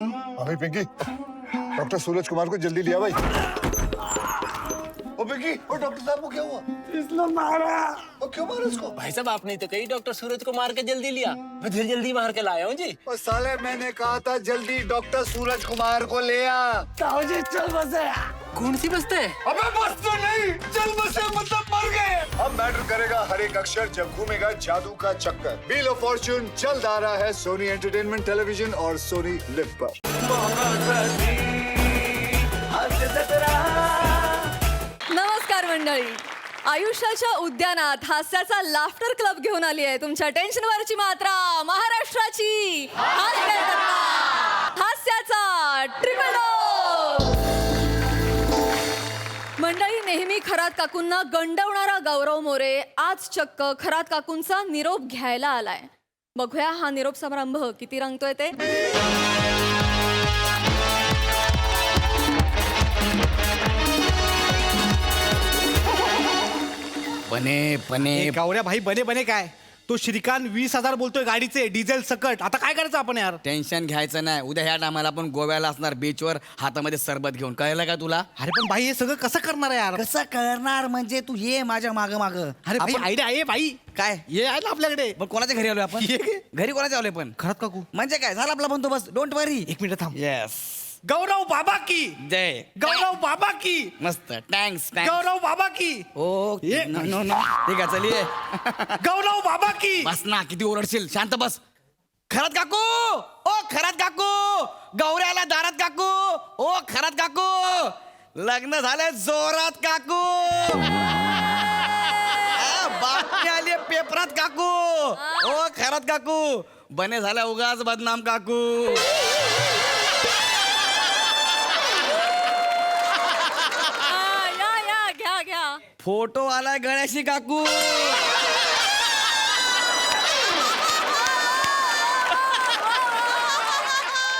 भाई पिंकी, डॉक्टर सूरज कुमार को जल्दी लिया भाई। ओ पिंकी, ओ डॉक्टर साहब को क्या हुआ? इसने मारा। ओ क्यों मारा उसको? भाई साहब आपने तो कही डॉक्टर सूरज को मार के जल्दी लिया, मैं फिर जल्दी मार के लाया हूँ जी। ओ साले मैंने कहा था जल्दी डॉक्टर सूरज कुमार को ले आ। ताऊजी चल बसे। कौन सी बस्ते? अबे बस तो नहीं, चल बसे मतलब मर गए। अब मैटर करेगा हर एक अक्षर जब घूमेगा जादू का चक्कर। व्हील ऑफ फॉर्च्यून जल्द आ रहा है सोनी एंटरटेनमेंट टेलीविजन और सोनी लिव पर। नमस्कार मंडळी, आयुष्याच्या उद्यानात हास्याचा लाफ्टर क्लब घेऊन आली आहे तुमच्या टेन्शनवरची मात्रा महाराष्ट्राची हास्याचा ट्रिपल डोस। मंडळी, नेहमी खरात काकूंना गंडवणारा गौरव मोरे आज चक्क खरात काकूंचा निरोप घ्यायला आलाय। बघूया हा निरोप समारंभ किती रंगतोय ते। बने बने गावऱ्या भाई बने बने काय तो श्रीकांत 20,000 बोलतोय गाडीचे डिझेल सकट। आता काय करायचं आपण यार? टेन्शन घ्यायचं नाही, उद्या ह्या टायमाला आपण गोव्याला असणार बीचवर हातामध्ये सरबत घेऊन, कळलं का तुला? अरे पण भाई हे सगळं कसं करणार आहे यार? कसं करणार म्हणजे तू ये माझ्या माग माग. अरे भाई आयडिया आहे भाई, काय ये आहे ना आपल्याकडे. पण कोणाच्या घरी आलोय आपण? ये. घरी कोणाच्या आलोय पण? खरंच काकू म्हणजे काय झाला आपला बंदोबस्त, डोंट वरी. 1 मिनिट थांब. येस, गौरव बाबा की जय. गौरव बाबा की मस्त, थँक्स. गौरव बाबा की ओ ये. नो नो नो, ठीक आहे चल ये. गौरव बाबा की. बस ना, किती ओरडशील, शांत बस. खरात काकू, ओ खरात काकू, गौऱ्याला दारात काकू, ओ खरात काकू, लग्न झालंय जोरात काकू. बातमी आली पेपरात काकू, ओ खरात काकू, बने झाल्या उगाच बदनाम काकू. घ्या घ्या। फोटो आलाय गणेशी काकू.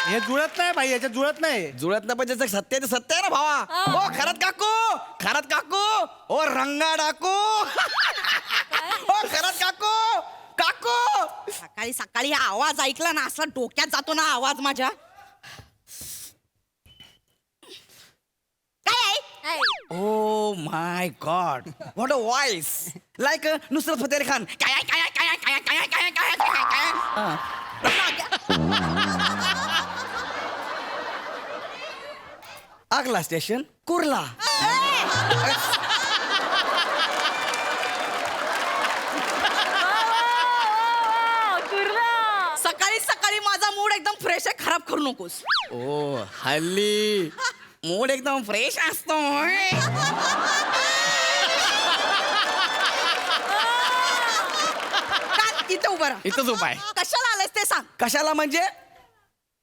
हे जुळत नाही भाई, याच्यात जुळत नाही. जुळत ना, पण ज्याचं सत्य आहे ते सत्य आहे ना भावा. ओ खरात काकू, खरात काकू, ओ रंगा डाकू, ओ खरात काकू, काकू. सकाळी सकाळी आवाज ऐकला ना, असला डोक्यात जातो ना आवाज माझ्या. काय आहे? Oh my God, what a voice, like Nusrat Fateh Ali Khan. काय आहे, काय आहे, काय आहे, काय आहे, काय आहे, काय आहे, काय आहे, काय आहे? अगला स्टेशन कुर्ला. सकाळी सकाळी माझा मूड एकदम फ्रेश आहे, खराब करू नकोस. ओ हल्ली मूड एकदम फ्रेश असतो. काय इथे उभं राहा. इथंच उपाय. कशाला आलायस ते सांग. कशाला म्हणजे?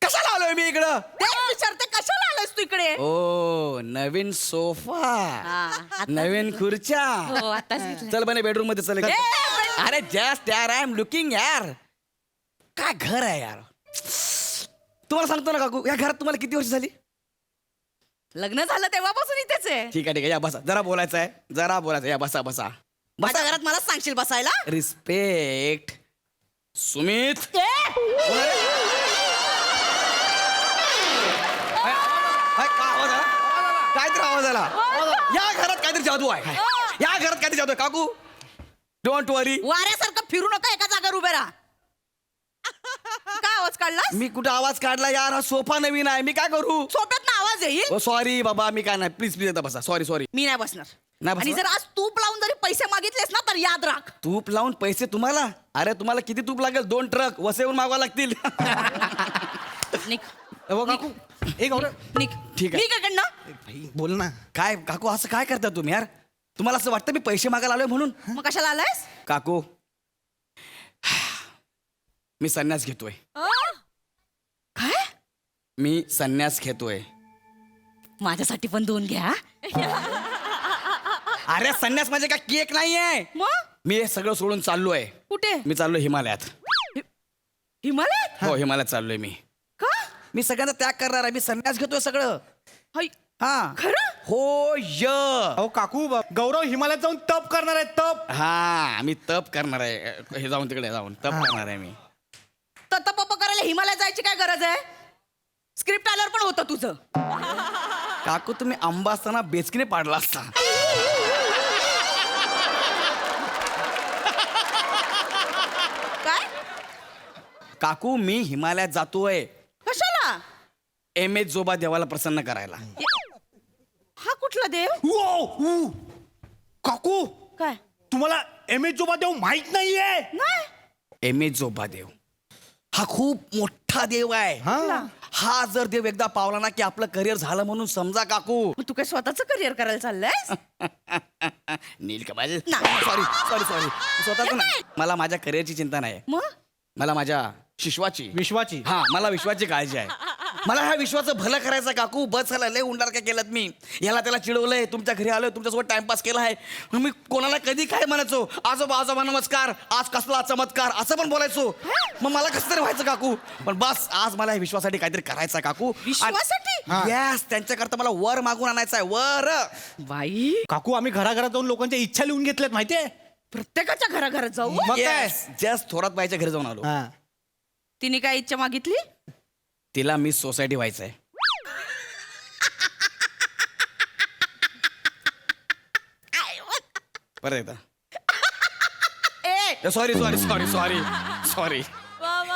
कशाला आलोय मी इकडं? तेच विचारते, कशाला आलायस तू इकडे? ओ नवीन सोफा, आता- नवीन खुर्च्या. हो, आताच घेतलंय. चल बने बेडरूम मध्ये चल. अरे जस्ट यार, आय एम लुकिंग यार. काय घर आहे यार. तुम्हाला सांगतो ना काकू, या घरात तुम्हाला किती वर्ष झाली? लग्न झालं तेव्हापासून इथेच आहे. ठीक आहे ठीक आहे, या बसा, जरा बोलायचं आहे, जरा बोलायचं आहे. या बसा बसा माझ्या घरात मला सांगशील बसायला? रिस्पेक्ट. सुमित, ए! काहीतरी आवाज आला. या घरात काहीतरी जादू आहे. या घरात काहीतरी जादू आहे काकू. डोंट वरी. वाऱ्यासारखं फिरू नका, एका जागेवर उभे राहा. काय आवाज काढला? मी कुठं आवाज काढला यार? हा सोफा नवीन आहे, मी काय करू? सोप्यात ना आवाज येईल. सॉरी बाबा, मी काय नाही. प्लीज प्लीज आता बसा. Sorry sorry. मी नाही बसणार. नाही बसणार? आणि जर आज तूप लावून जरी पैसे मागितलेस ना तर याद राख. तूप लावून पैसे तुम्हाला? अरे तुम्हाला किती तूप लागेल? 2 ट्रक वसईहून मागवा लागतील. निक हो काकू, ए गौरव निक ठीक आहे. निक इकडनं. भाई बोल ना. काय काकू असं काय करता तुम्ही यार? तुम्हाला असं वाटतं मी पैसे मागायला आलोय म्हणून? मग कशाला आलायस? काकू मी संन्यास घेतोय. काय? मी संन्यास घेतोय. माझ्यासाठी पण 2 घ्या. अरे संन्यास म्हणजे काय केक नाहीये. मग मी हे सगळं सोडून चाललोय. कुठे? मी चाललोय हिमालयात. हिमालयात? हो हिमालयात चाललोय मी. का? मी सगळ्यांना त्याग करणार आहे. मी संन्यास घेतोय सगळं. हाय, हा खरं? हो य. अहो काकू, गौरव हिमालयात जाऊन तप करणार आहे, तप. हा मी तप करणार आहे. हे जाऊन तिकडे जाऊन तप करणार आहे मी. तप करायला हिमालयात जायची काय गरज आहे? स्क्रिप्ट आल्यावर पण होतं तुझं. काकू तुम्ही आंबा असताना बेचकीने पाडला असता. काय? काकू मी हिमालयात जातोय कशाला? MS जोबा देवाला प्रसन्न करायला. हा कुठला देव? काकू काय? तुम्हाला MS जोबा देव माहित नाहीये? नाही. MS जोबा देव हा खूप मोठा देव आहे. हा जर देव एकदा पावला ना की आपलं करिअर झालं म्हणून समजा काकू. मग तू काय स्वतःच करिअर करायला चाललंय? नीलकमल नाही. सॉरी सॉरी सॉरी स्वतःच नाही. मला माझ्या करिअरची चिंता नाही. मग मला माझ्या विश्वाची मला विश्वाची काळजी आहे. मला ह्या विश्वाचं भलं करायचं काकू. बस झालं लय उंडार काय केलं मी. याला त्याला चिडवलंय, तुमच्या घरी आलोय, तुमच्यासोबत टाइमपास केला आहे. मी कोणाला कधी काय म्हणायचो, आजोबा आजोबा नमस्कार, आज कसला चमत्कार असं पण बोलायचो. मग मला कसं तरी व्हायचं काकू. पण बस आज मला ह्या विश्वासाठी काहीतरी करायचं आहे काकू. विश्वासाठी? येस, त्यांच्याकरता मला वर मागून आणायचं आहे. वर बाई, काकू आम्ही घराघरात जाऊन लोकांच्या इच्छा लिहून घेतल्यात माहितीये. प्रत्येकाच्या घराघरात जाऊ. मग काय? जस्ट थोरात बाईच्या घरी जाऊन आलो. तिने काय इच्छा मागितली? तिला मिस सोसायटी व्हायचंय. परत एकदा ए, sorry sorry sorry sorry sorry.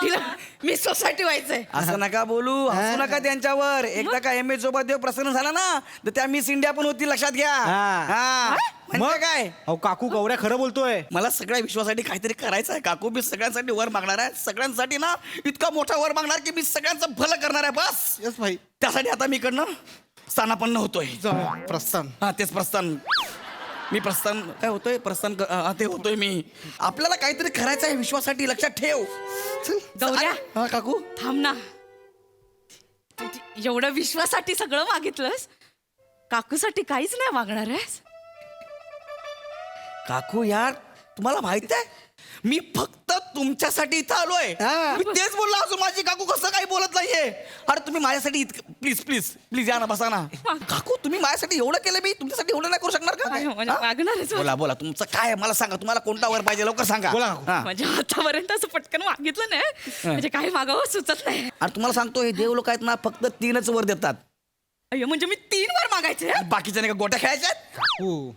तिला मी सोसायटी व्हायचंय. असं नका बोलू, हसू नका त्यांच्यावर. एकदा का MS जोबा देव प्रसन्न झाला ना तर त्या मिस इंडिया पण होती, लक्षात घ्या. हा. म्हणजे काय, अहो काकू गौऱ्या खरं बोलतोय. मला सगळ्या विश्वासाठी काहीतरी करायचं आहे काकू. मी सगळ्यांसाठी वर मागणार आहे. सगळ्यांसाठी ना इतका मोठा वर मागणार की मी सगळ्यांचं भलं करणार आहे. बस यस भाई. त्यासाठी आता मी इकडनं स्थानापन्न होतोय. प्रस्थान. हा तेच प्रस्थान. मी प्रस्थान काय होतोय, प्रस्थान ते होतोय मी. आपल्याला काहीतरी करायचं आहे विश्वासाठी, लक्षात ठेव. गौऱ्या, हा काकू. थांब ना. तू एवढं विश्वासाठी सगळं मागितलंस, काकूसाठी काहीच नाही मागणार आहेस? काकू यार, तुम्हाला माहिती आहे मी फक्त तुमच्यासाठी इथं आलोय. मी तेच बोललो, अजून माझी काकू कसं काही बोलत नाहीये. अरे तुम्ही माझ्यासाठी इतकं प्लीज प्लीज प्लीज या ना, बसा ना. काकू तुम्ही माझ्यासाठी एवढं केलं, मी तुमच्यासाठी एवढं नाही करू शकणार का? हा? मागणारच. बोला बोला, तुमचं काय आहे मला सांगा. तुम्हाला कोणता वर पाहिजे लवकर सांगा. बोला काकू. हा. म्हणजे आतापर्यंत असं पटकन मागितलं नाही, म्हणजे काय मागावं सुचत नाही. अरे तुम्हाला सांगतो, हे देव लोक आहेत ना फक्त 3च वर देतात. अय्यो, म्हणजे मी 3 वर मागायचे? बाकीच्या नाही का गोट्या खेळायच्यात?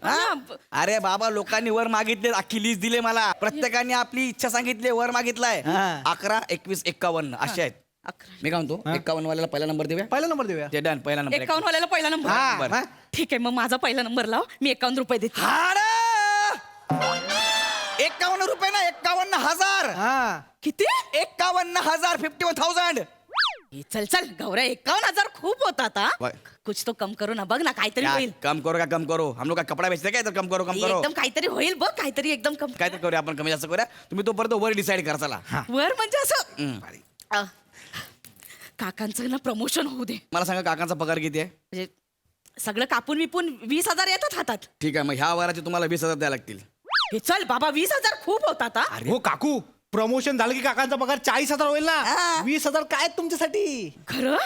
हा. अरे बाबा, लोकांनी वर मागितले, अख्खी लिस्ट दिले मला. प्रत्येकाने आपली इच्छा सांगितली, वर मागितलाय. 11, 21, 51 असे आहेत. 11. मी काय म्हणतो, 51 वाल्याला पहिला नंबर देऊया. पहिला नंबर देऊया. ते डन, पहिला नंबर. 51 वाल्याला पहिला नंबर. बरं. ठीक आहे, मग माझा पहिला नंबर लाव. मी 51 रुपये देते. 51 रुपये ना, 51,000. किती? 51,000, 51,000. ए, चल चल गौऱ्या, 51,000 खूप होतात. हा, कुछ तो कम करो ना. बघ ना, काहीतरी होईल. कम करो का कम करो, हम लोग का कपडा बेचते काय, तर कम करो कम करो. एकदम काहीतरी होईल बघ, काहीतरी एकदम कम. काय तर करूया आपण, कमी जास्त करूया. तुम्ही तोपर्यंत वर डिसाईड करा. चला. वर म्हणजे असं काकांचं ना प्रमोशन होऊ दे. मला सांगा, काकांचा पगार किती आहे? म्हणजे सगळं कापून विपून 20,000 येतात हातात. ठीक आहे, मग ह्या वराचे तुम्हाला 20,000 द्यायला लागतील. हे चल बाबा, 20,000 खूप होतात. हा, हो काकू, प्रमोशन झालं की काकांचा पगार 40,000 होईल ना. 20,000 काय आहेत तुमच्यासाठी? खरं?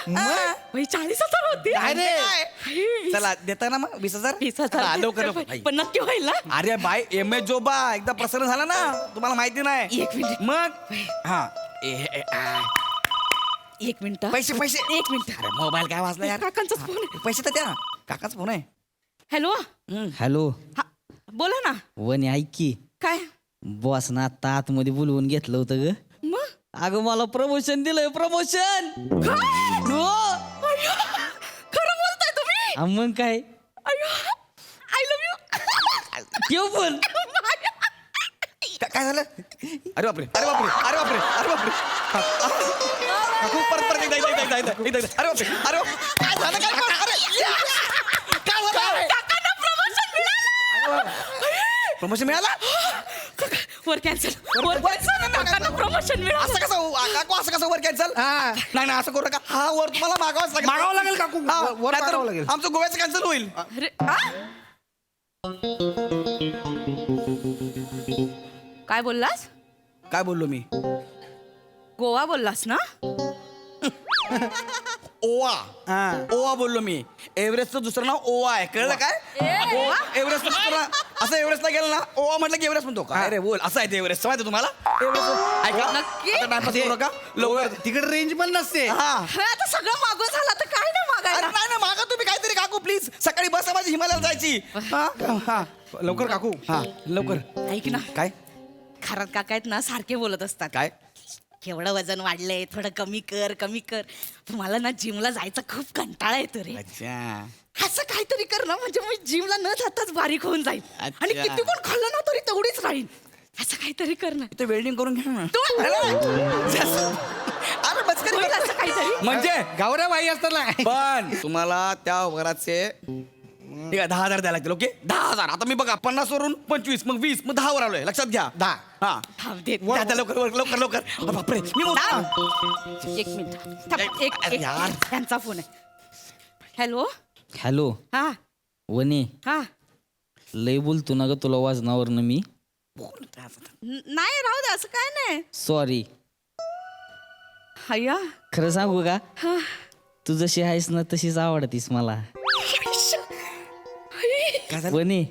भाई 40,000 होते. अरे चला, देता ना मग 20,000? 20,000 चला, लवकर लवकर. पण नक्की होईल ना? अरे बाय, MS जोबा एकदा प्रसन्न झाला ना, तुम्हाला माहिती नाही. 1 मिनिट. मग हा 1 मिनिट. पैसे पैसे. 1 मिनिट. अरे मोबाईल काय वाजला यार. काकांचाच फोन आहे. पैसे तर द्या. काकाच फोन आहे. हॅलो. हॅलो, हा, बोला ना. वनी ऐक की, काय? बॉस ना आता आतमध्ये बोलवून घेतलं होतं ग. मग अगं मला प्रमोशन दिलंय, प्रमोशन. हो. अय्यो, खरं बोलताय तुम्ही? मग काय, आय लव्ह यू. ठेव पण. काय झालं? अरे बापरे, अरे बापरे, अरे बापरे, अरे बापरे. काकू परत परत एकदा एकदा एकदा एकदा एकदा. अरे बापरे, अरे बापरे. काय झालं काय पण? अरे काय झालं? काकांना प्रमोशन मिळालं. प्रमोशन मिळाला? वर कॅन्सल. वर कॅन्सल. काकांना प्रमोशन मिळालं. असं कसं काकू, असं कसं वर कॅन्सल? नाही नाही, असं करू नका. हा वर तुम्हाला मागावाच लागेल. मागावं लागेल काकू. हा, वर नाहीतर मागावं लागेल. आमचं गोव्याचं कॅन्सल होईल. अरे हा? काय बोललास? काय बोललो मी? गोवा बोललास ना? ओवा हा. ओवा बोललो मी. एव्हरेस्टचं दुसरं नाव ओवा आहे, कळलं काय? ओवा एव्हरेस्ट असं एव्हरेस्टला गेलं ना ओवा म्हटलं की एव्हरेस्ट म्हणतो का? अरे बोल असं आहे ते एव्हरेस्ट माहिती तुम्हाला? एव्हरेस्ट ऐका नक्की? आता टाइमपास करू नका लवकर. तिकडे रेंज पण नसते. हा हे आता सगळं मागं झालं तर काय नाही अरे मागायला. नाही नाही मागा तुम्ही काहीतरी काकू प्लीज. सकाळी बस आहे माझी हिमालयाला जायची. हा हा लवकर काकू. हा लवकर. ऐक ना, काय खरात काका आहेत ना सारखे बोलत असतात. काय केवढं वजन वाढलंय, थोडं कमी कर कमी कर. पण मला ना जिमला जायचा खूप कंटाळा येतो रे. अच्छा असं काहीतरी कर ना म्हणजे मी जिमला न जाताच बारीक होऊन जाईल. अच्छा. आणि किती कोण खाल्लं ना तरी तेवढीच राहील. असं काहीतरी कर ना. ते वेल्डिंग करून घ्या ना. तू अरे मस्करी होईल करता. असं काहीतरी. म्हणजे गावऱ्या बाई असतात ना. पण तुम्हाला त्या वराचे ठीक आहे 10,000 द्यायला लागतील. ओके 10,000. आता मी बघा 50 वरून 25 मग 20 मग 10 वर आलोय. लक्षात घ्या 10. हा थांब दे. द्या, द्या, लवकर लवकर लवकर. अरे बापरे मी बोलतो. एक मिनिट थांब, एक अरे एक यार. त्यांचा फोन आहे. हॅलो हॅलो हा वने हा लय बोलतो ना ग तुला वाजनावरनं मी. नाही राहू दे असं काय नाही. सॉरी. हय्या खरं सांगू का तू जशी आहेस ना तशीच आवडतीस मला. वने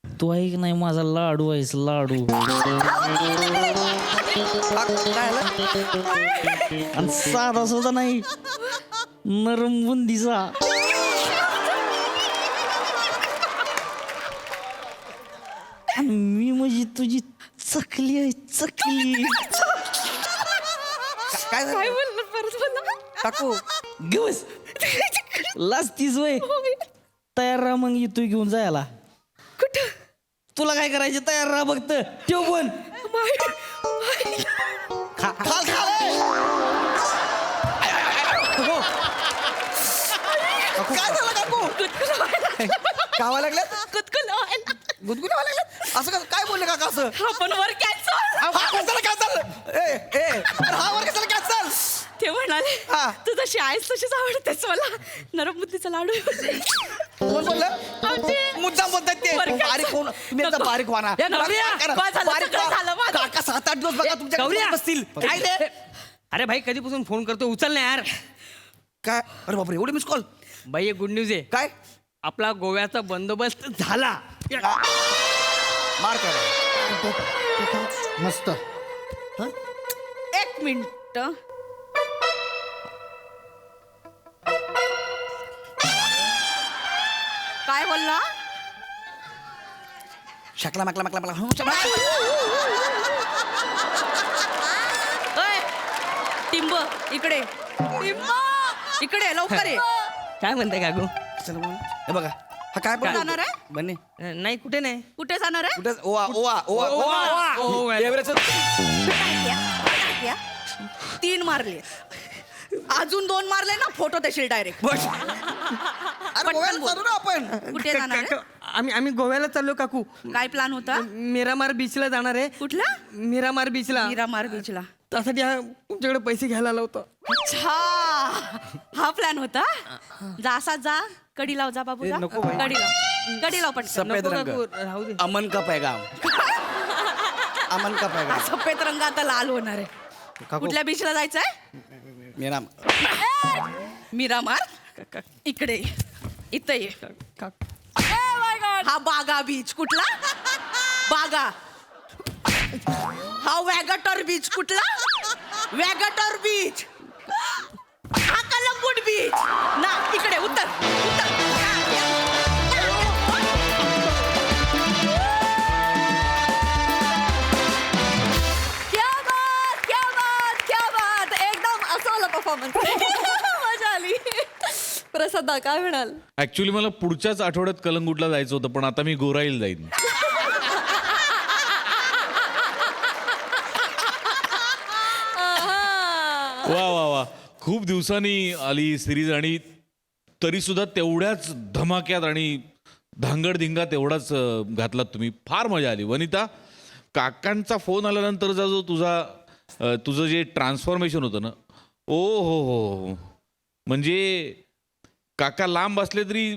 तू ऐक नाही माझा लाडू आहेस लाडू. आणि साधा सुद्धा नाही नरम बुंदीचा. आणि मी म्हणजे तुझी चकली आहे चकली. काय झालं? काय बोललं परत बोला. काकू गवस लाजतीस वय. तयार राहा मग येतोय घेऊन जायला. कुठं तुला काय करायचे तयार राहा फक्त. ठेव पण. खाल खाल काय झालं काकू? गावा लागलं गुदगुल्या लागलं असं काय बोलले काका असं? आपण वर कॅन्सल. हा कशाला कॅन्सल? हा वर कशाला कॅन्सल? ते म्हणाले हा. तू जशी आहेस तशीच आवडतेस मला. नरम बुद्धीचा लाडू. कोण बोललं? आमचे- मुद्दाम बोलतात ते. बरं, काय बारीक होऊन तुम्ही एकदा बारीक व्हा ना. गौऱ्या, काय झालं? बारीक सगळं व्हा. झालं माझं. काका 7-8 दिवस बघा तुमच्या गौऱ्या. बसतील. काय ते? अरे भाई कधीपासून फोन करतो उचल ना यार. काय अरे बापरे एवढे मिस कॉल बाई एक गुड न्यूज आहे. काय आपला गोव्याचा बंदोबस्त झाला. मार काय मस्त. एक मिनिट. काय बोलला? शकला माकला माकला माकला ओय, टिंब इकडे. टिंब इकडे लवकर ये. काय म्हणताय काकू? हे बघा हा काय कुठे जाणार आहे? बने नाही कुठे नाही. कुठे जाणार आहे? कुठे ओवा ओवा ओवा ओवा. ओवा. एव्हरेस्ट 3 मारले. अजून 2 मारले ना फोटो देशील डायरेक्ट. बस अरे गोव्याला चालू ना आपण. कुठे जाणार आहे? आम्ही गोव्याला चाललो काकू. काय प्लॅन होता? मिरामार बीचला जाणार आहे. कुठला? मिरामार बीचला. मीरामार बीचला. त्यासाठी तुमच्याकडे पैसे घ्यायला आलो होतो. अच्छा हा प्लॅन होता. जा असा जा. कडी लाव जा बाबू जा. नको बाई. कडी लाव. कडी लाव पटकन. सफेद नको रंग काकू, राहू दे. अमन का पैगाम अमन का हा पैगाम सफेद रंग आता लाल होणार आहे. काकू. कुठल्या बीचला जायचंय? मेरा मीरामार इकडे इथं ये. काकू. हा बागा बीच कुठला? बागा. हा वॅगटर बीच कुठला? वॅगटर बीच. हा कलंगूट बीच ना. इकडे उत्तर उत्तर. क्या बात क्या बात क्या बात. एकदम असं परफॉर्मन्स. मजा आली. प्रसादा काय म्हणाल? ऍक्च्युली मला पुढच्याच आठवड्यात कलंगूटला जायचं होतं पण आता मी गोराईला जाईन. वा वा वा खूप दिवसांनी आली सिरीज आणि तरी सुद्धा तेवढ्याच धमाक्यात आणि धांगडधिंगा तेवढाच घातलात तुम्ही. फार मजा आली. वनिता काकांचा फोन आल्यानंतरचा जो तुझं जे ट्रान्सफॉर्मेशन होतं ना ओ हो म्हणजे काका लांब असले तरी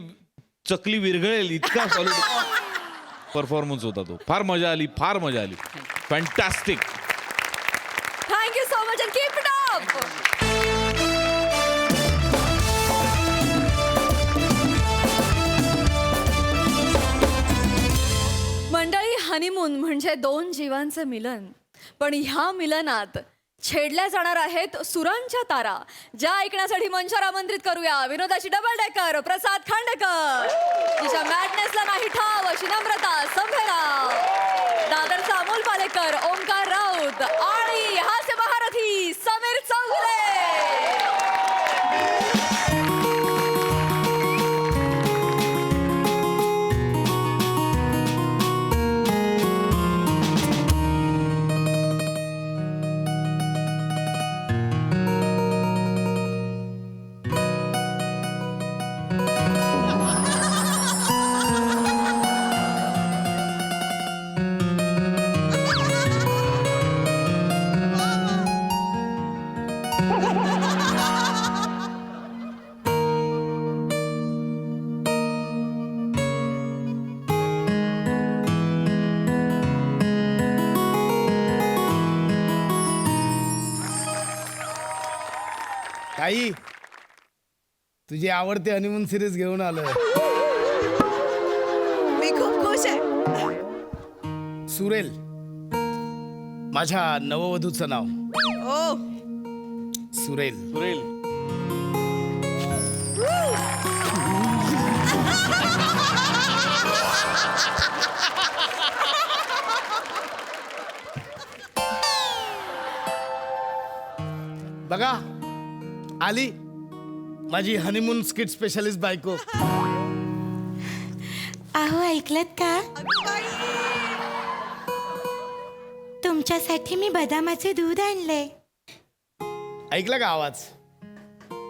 चकली विरघळेल इतका सॉलिड परफॉर्मन्स होता तो. फार मजा आली फार मजा आली. Fantastic. Thank you so much and keep it up. Honeymoon म्हणजे दोन जीवांचं मिलन, पण ह्या मिलनात छेडल्या जाणार आहेत सुरांच्या तारा, ज्या ऐकण्यासाठी मंचावर आमंत्रित करूया विनोदाची डबल डेकर प्रसाद खांडेकर, तिच्या मॅडनेसला नाही ठाव अशी नम्रता संभेराव, दादरचा अमोल पालेकर, ओमकार राऊत आणि हास्य महारथी समीर चौगुले. ताई, तुझी आवडती हनीमून सिरीज घेऊन आलोय. मी खूप खुश आहे. सुरेल माझ्या नववधूचं नाव. ओ सुरेल. बघा आली माझी हनीमून स्किट स्पेशलिस्ट बायको. अहो ऐकलत का, तुमच्यासाठी मी बदामाचे दूध आणले. ऐकलं का आवाज?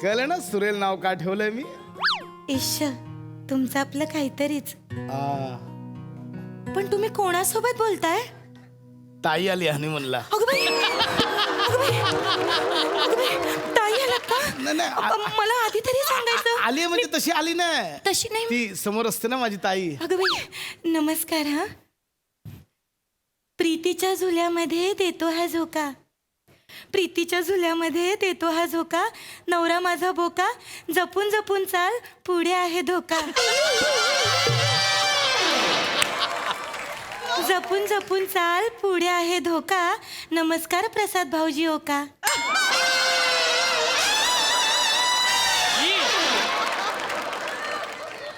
कळलं ना सुरेल नाव का ठेवलंय मी? इश्श, तुमचं आपलं काहीतरीच. आ, पण तुम्ही कोणासोबत बोलताय? ताई आली हनीमूनला. अगं बाई, अगं बाई, अगं बाई, ताई आलात का? मला आधी तरी सांगायचं. आली म्हणजे तशी आली ना, तशी नाही. ती समोर असते ना माझी ताई. अगं बाई, नमस्कार. हा, प्रीतीच्या झुल्यामध्ये देतो हा झोका, प्रीतीच्या झुल्यामध्ये देतो हा झोका, नवरा माझा बोका, जपून जपून चाल पुढे आहे धोका. जपून जपून चाल पुढे आहे धोका. नमस्कार प्रसाद भाऊजी ओका.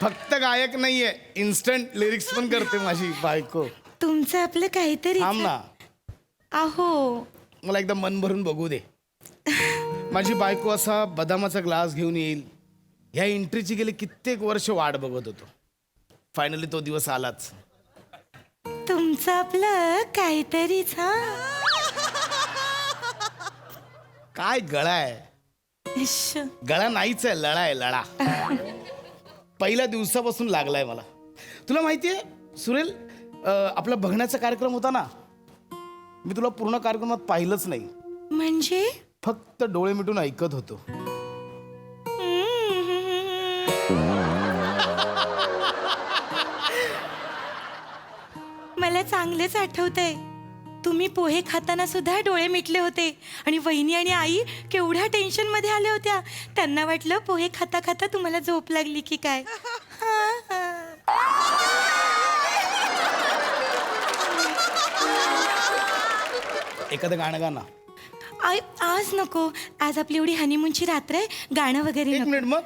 फक्त गायक नाहीये, इन्स्टंट लिरिक्स पण करते माझी बायको. तुमचं आपलं काहीतरी. थांब ना, अहो मला एकदा मन भरून बघू दे. माझी बायको असा बदामाचा ग्लास घेऊन येईल, ह्या एंट्रीची गेली कित्येक वर्ष वाट बघत होतो. फायनली तो दिवस आलाच. तुमचं आपलं काहीतरीच. हा, काय गळा आहे? इश्श. गळा नाहीच आहे, लळा आहे, लळा. पहिल्या दिवसापासून लागलाय मला. तुला माहितीये सुरेल, आपला बघण्याचा कार्यक्रम होता ना, मी तुला पूर्ण कार्यक्रमात पाहिलंच नाही. म्हणजे फक्त डोळे मिटून ऐकत होतो. मला चांगलेच आठवतंय, तुम्ही पोहे खाताना सुद्धा डोळे मिटले होते आणि वहिनी आणि आई केवढ्या टेन्शन मध्ये आल्या होत्या. त्यांना वाटलं पोहे खाता खाता तुम्हाला झोप लागली की काय. एखादं गाणं गाणं. आज नको, आज आपली एवढी हनीमूनची रात्र आहे, गाणं वगैरे एक नको. मिनिट, मग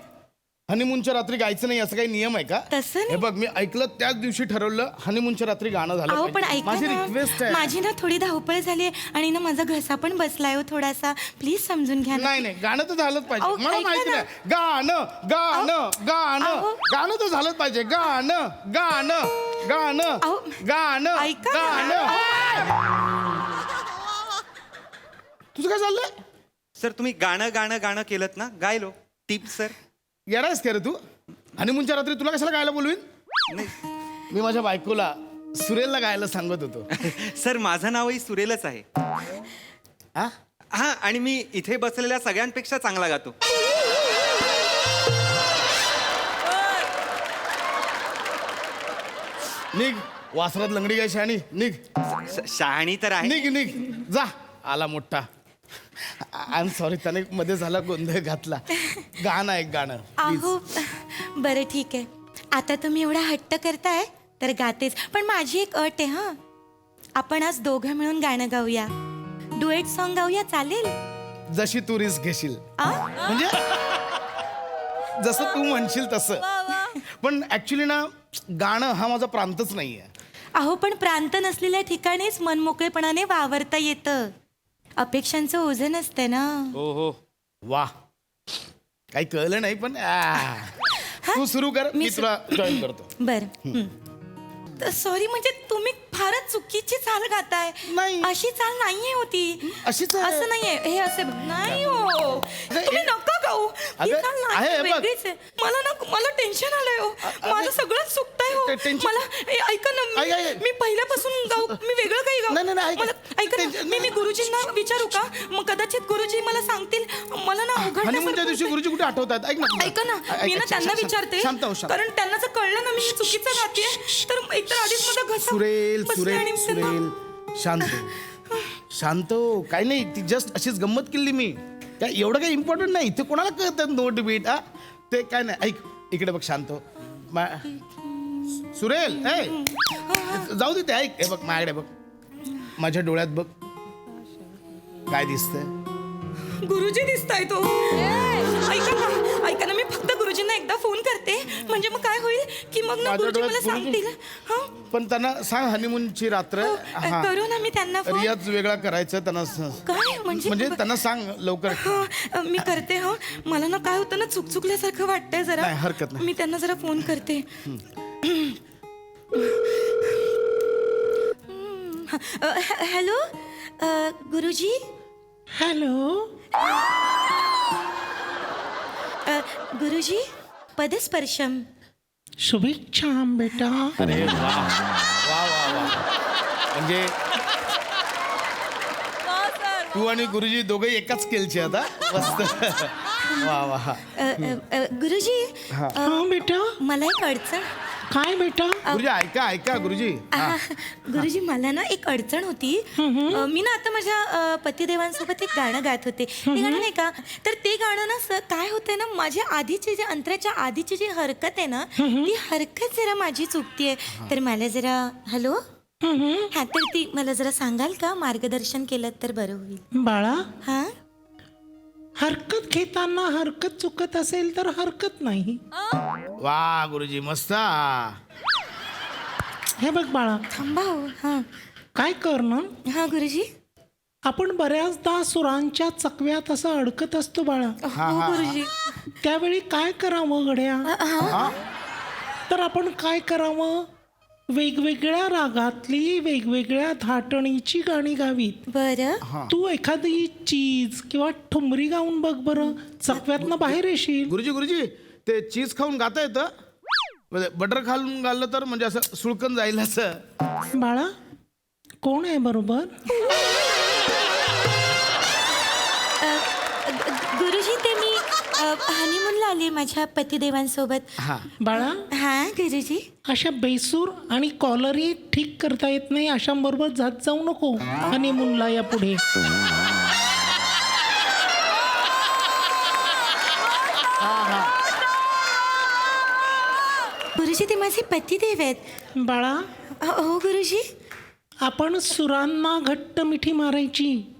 हनीमूनच्या रात्री गायचं नाही असं काही नियम आहे का? तसं नाही. हे बघ, मी ऐकलं त्याच दिवशी ठरवलं हनीमूनच्या रात्री गाणं झालं अहो पण पाहिजे. ऐका माझी ना, रिक्वेस्ट आहे. माझी ना थोडी धावपळ झाली आणि ना माझा घसा पण बसलाय हो थोडासा, प्लीज समजून घ्या ना. नाही नाही, गाणं तर झालंच अहो, पाहिजे. मला ऐका माहिती ना. नाही, गाणं गाणं गाणं अहो. गाणं तर झालंच पाहिजे. गाणं गाणं गाणं अहो, गाणं ऐका ना. गाणं. तुझं काय चाललंय? सर तुम्ही गाणं गाणं गाणं केलं ना, गायलो. Tip sir. येणारच का रे तू? हनीमूनच्या रात्री तुला कशाला गायला बोलवीन? मी माझ्या बायकोला सुरेलला गायला सांगत होतो. सर माझं नावही सुरेलच आहे. हा, हा, आणि मी इथे बसलेल्या सगळ्यांपेक्षा चांगला गातो. निघ, वासरात लंगडी गाय शहाणी, निघ. शहाणी तर आहे. निघ निघ, जा. आला मोठा. आय एम सॉरी, त्याने मध्ये झाला गोंधळ घातला. गाणं एक गाणं please. अहो बरं ठीक आहे, आता तुम्ही एवढा हट्ट करताय तर गातेच, पण माझी एक अट आहे. हा, आपण आज दोघं मिळून गाणं गाऊया. डुएट सॉन्ग गाऊया, चालेल? जशी तू रिस्क घेशील आ? म्हणजे जसं तू म्हणशील तसं. पण ऍक्च्युली ना गाणं हा माझा प्रांतच नाहीये. अहो पण प्रांत नसलेल्या ठिकाणीच मनमोकळेपणाने वावरता येतं. अपेक्षांचं ओझं नसतं ना. हो हो वा, काही कळलं नाही पण तू सुरू कर, मी तुला जॉईन करतो. बर. सॉरी, म्हणजे तुम्ही फारच चुकीची चाल गाताय. नाही. अशी चाल नाहीये होती. अशीच आहे. असं नाहीये हे, असे नाही हो. तुम्ही नका गाऊ. ही अगं, चाल आहे, नाही, बघ. वेगळीच आहे. मला टेन्शन आलंय हो. माझं सगळंच चुकतंय हो. टेन्शन- मला ऐका ना, मी पहिल्यापासून गाऊ, मी वेगळं काही गाऊ. नाही, नाही, मला ऐका ना, मी गुरुजींना विचारू का? मग कदाचित गुरुजी मला सांगतील. मला ना हनीमूनच्या उघडण्यासारखं दिवशी गुरुजी कुठे आठवतात? ऐक ना ऐका ना, मी ना त्यांना विचारते. शांत हो, शांत. कारण त्यांना जर कळलं ना मी हे चुकीचं गातेय, तर एकतर आधीच माझा घसा सुरेल बसलाय सुरेल आणि त्यांना- सुरेल शांत हो. शांत हो. काही नाही, ती जस्ट अशीच गंमत केली मी. काय एवढं काही इम्पॉर्टंट नाही. ते कोणाला कळतं नोट बीट? ते काय नाही. ऐक इकडे बघ, शांत हो. सुरेल ए जाऊ दे ते. ऐक, हे बघ माझ्याकडे बघ, माझ्या डोळ्यात बघ, काय दिसतंय? गुरुजी दिसताय तो. ऐका ना, मी फक्त गुरुजींना एकदा फोन करते, म्हणजे मग काय होईल की मग ना माझ्या गुरुजी मला डोळ्यात सांगतील. हं? पण त्यांना सांग हनीमूनची रात्र. हा. करू ना मी त्यांना फोन. रियाज वेगळा करायचं त्यांना काय म्हणजे त्यांना सांग लवकर. मी करते. हा, मला ना काय होतं ना, चुकल्यासारखं वाटतंय जरा. नाही, हरकत नाही. मी त्यांना जरा फोन करते. हॅलो गुरुजी. हॅलो. गुरुजी, पदस्पर्शम. शुभेच्छा बेटा. अरे वा वा वा वा. म्हणजे तू आणि गुरुजी दोघे एकाच स्केलचे आता. मस्त. वा वा. गुरुजी, बेटा. मला एक अडचण. काय बेटा? गुरुजी ऐका गुरुजी. गुरुजी, मला ना एक अडचण होती. मी ना आता माझ्या पतिदेवांसोबत एक गाणं गात होते. ते गाणं नाही का, तर ते गाणं ना काय होतंय ना, माझ्या आधीची जे अंतराच्या आधीची जी हरकत आहे ना, ती हरकत जरा माझी चुकतीये. तर मला जरा हॅलो. हा, तर ती मला जरा सांगाल का? मार्गदर्शन केलं तर बरं होईल. बाळा, हा, हरकत घेताना हरकत चुकत असेल तर हरकत नाही. वा गुरुजी, मस्त. हे बघ बाळा, थांबा हो. हा काय कर ना, हा गुरुजी. आपण बऱ्याचदा सुरांच्या चकव्यात असं अडकत असतो बाळा. हो गुरुजी. त्यावेळी काय करावं गड्या? तर आपण काय करावं, वेगवेगळ्या रागातली वेगवेगळ्या धाटणीची गाणी गावीत. बरं. तू एखादी चीज किंवा ठुमरी गाऊन बघ बरं, चकव्यातनं बाहेर येशील. गुरुजी ते चीज खाऊन गाता येतं? बटर खाऊन गाल्लं तर म्हणजे असं सुळकन जाईल असं. बाळा, कोण आहे बरोबर? गुरुजी, ते मी हनीमूनला आली माझ्या पतिदेवांसोबत. बाळा, हा गुरुजी. अशा बेसूर आणि कॉलरी ठीक करता येत नाही अशांबरोबर जात जाऊ नको हनीमूनला या पुढे. गुरुजी, ते माझे पतिदेव आहेत. बाळा, हो गुरुजी. आपण सुरांना घट्ट मिठी मारायची.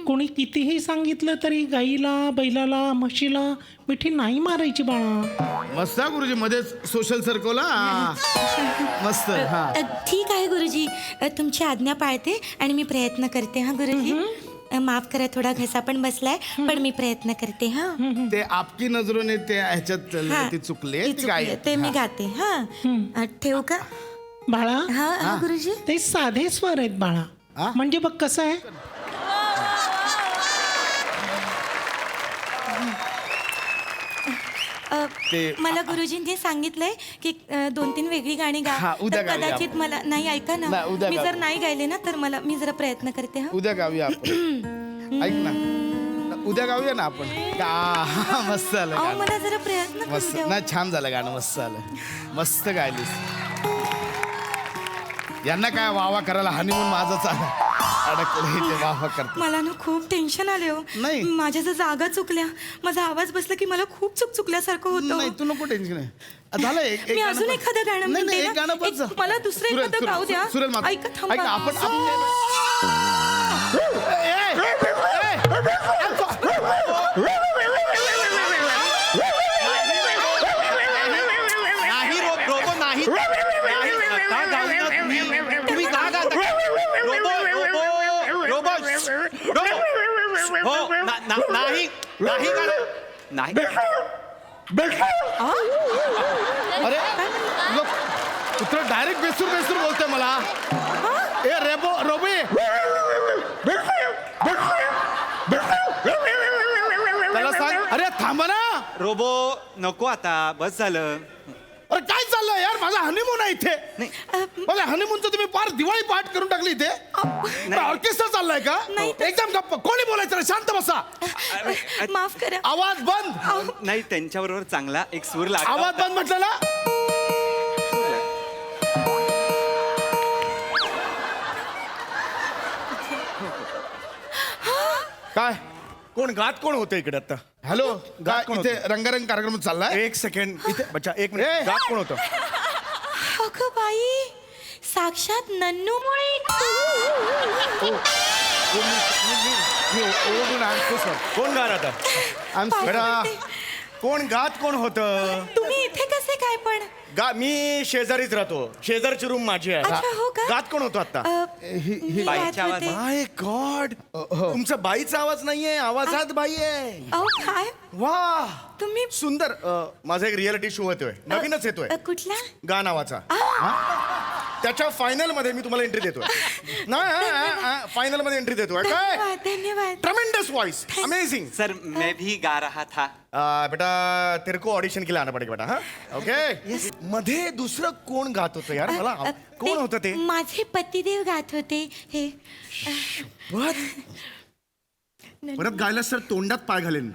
कोणी कितीही सांगितलं तरी गाईला, बैलाला, म्हशीला मिठी नाही मारायची बाळा. मस्त गुरुजी, मध्येच सोशल सर्कल. मस्त. हा, ठीक आहे गुरुजी, तुमची आज्ञा पाळते आणि मी प्रयत्न करते. हा गुरुजी, माफ करा, थोडा घसा पण बसलाय, पण मी प्रयत्न करते. हा, ते आपकी नजरोने ते ह्याच्यात ते चुकले. ते मी गाते. हा, ठेवू का बाळा? हा गुरुजी. ते साधे स्वर आहेत बाळा. म्हणजे बघ कसं आहे, मला गुरुजींनी सांगितलंय की 2-3 वेगळी गाणी गा. उद्या तर कदाचित मला नाही. ऐका ना, मी जर नाही गायले ना तर मी जरा प्रयत्न करते. हा, उद्या गाऊया आपण. ऐक ना, उद्या गाऊया ना आपण. मस्त झालं गाणं. मला जरा प्रयत्न करू मस्त द्या. ना, छान झालं गाणं, मस्त झालं. मस्त गायलीस. यांना काय वावा करायला हनीमून माझंच आलं. अडकले ते माफ करतो. मला ना खूप टेन्शन आले हो. नाही. माझ्या जर जागा चुकल्या, माझा आवाज बसला की मला खूप चुकल्यासारखं होतं. नाही तू नको टेन्शन आहे. झालं एक मी गाणं अजून बस. एखादं गाणं नाही, म्हणते एक ना. गाणं बस. मला दुसरं सुरेल, एखादं सुरेल, गाऊ द्या. सुरेल माझं. ऐका, थांबा. ऐका, आपण नाही रोबो नाही का गाऊ ना तुम्ही का गाता रोबो हो नाही नाही गाणं नाही. अरे पुत्र डायरेक्ट बेसूर बोलतोय मला. ए रोबे त्याला सांग. अरे थांबा ना. रोबो नको आता, बस झालं. अरे काय चाललंय यार, माझा हनीमून आहे इथे. मला हनीमूनचं तुम्ही पार दिवाळी पाठ करून टाकली इथे. ऑर्केस्ट्रा चाललाय का? एकदम गप्प, कोणी बोलायचं नाही, शांत बसा. माफ करा. आवाज बंद. नाही, त्यांच्याबरोबर चांगला एक सूर लागला आवाज होता. बंद म्हटलं ना. काय कोण गात कोण होतं इकडे आता? हॅलो गात कोण इथे होतं? रंगारंग कार्यक्रम चाललाय. एक सेकंड इथे बच्चा, एक मिनिट. गात कोण होतं? अगं बाई, साक्षात नन्नू मुळे. कोण गात आता? कोण गात कोण होतं? तुम्ही इथे कसे काय पण? मी शेजारीच राहतो, शेजारची रूम माझी आहे. अच्छा, हो का? गात कोण होतो आता? मी बाईच्या गात होते. माय गॉड, तुमचा बाईचा आवाज नाहीये, आवाजात बाई आहे. अहो काय वा तुम्ही सुंदर. माझा एक रियालिटी शो येतोय, नवीनच येतोय, कुठला? गा नावाचा. त्याच्या फायनल मध्ये मी तुम्हाला एंट्री देतोय. फायनल मध्ये एंट्री देतोय. काय धन्यवाद धन्यवाद. Tremendous voice, amazing. सर मैं भी गा रहा था. बेटा तेरे को ऑडिशन के लिए आना पडेगा बेटा. हा ओके. मध्ये दुसरं कोण गात होतं यार, मला कोण होतं ते? माझे पतिदेव गात होते हे. परत गायला सर तोंडात पाय घालेन,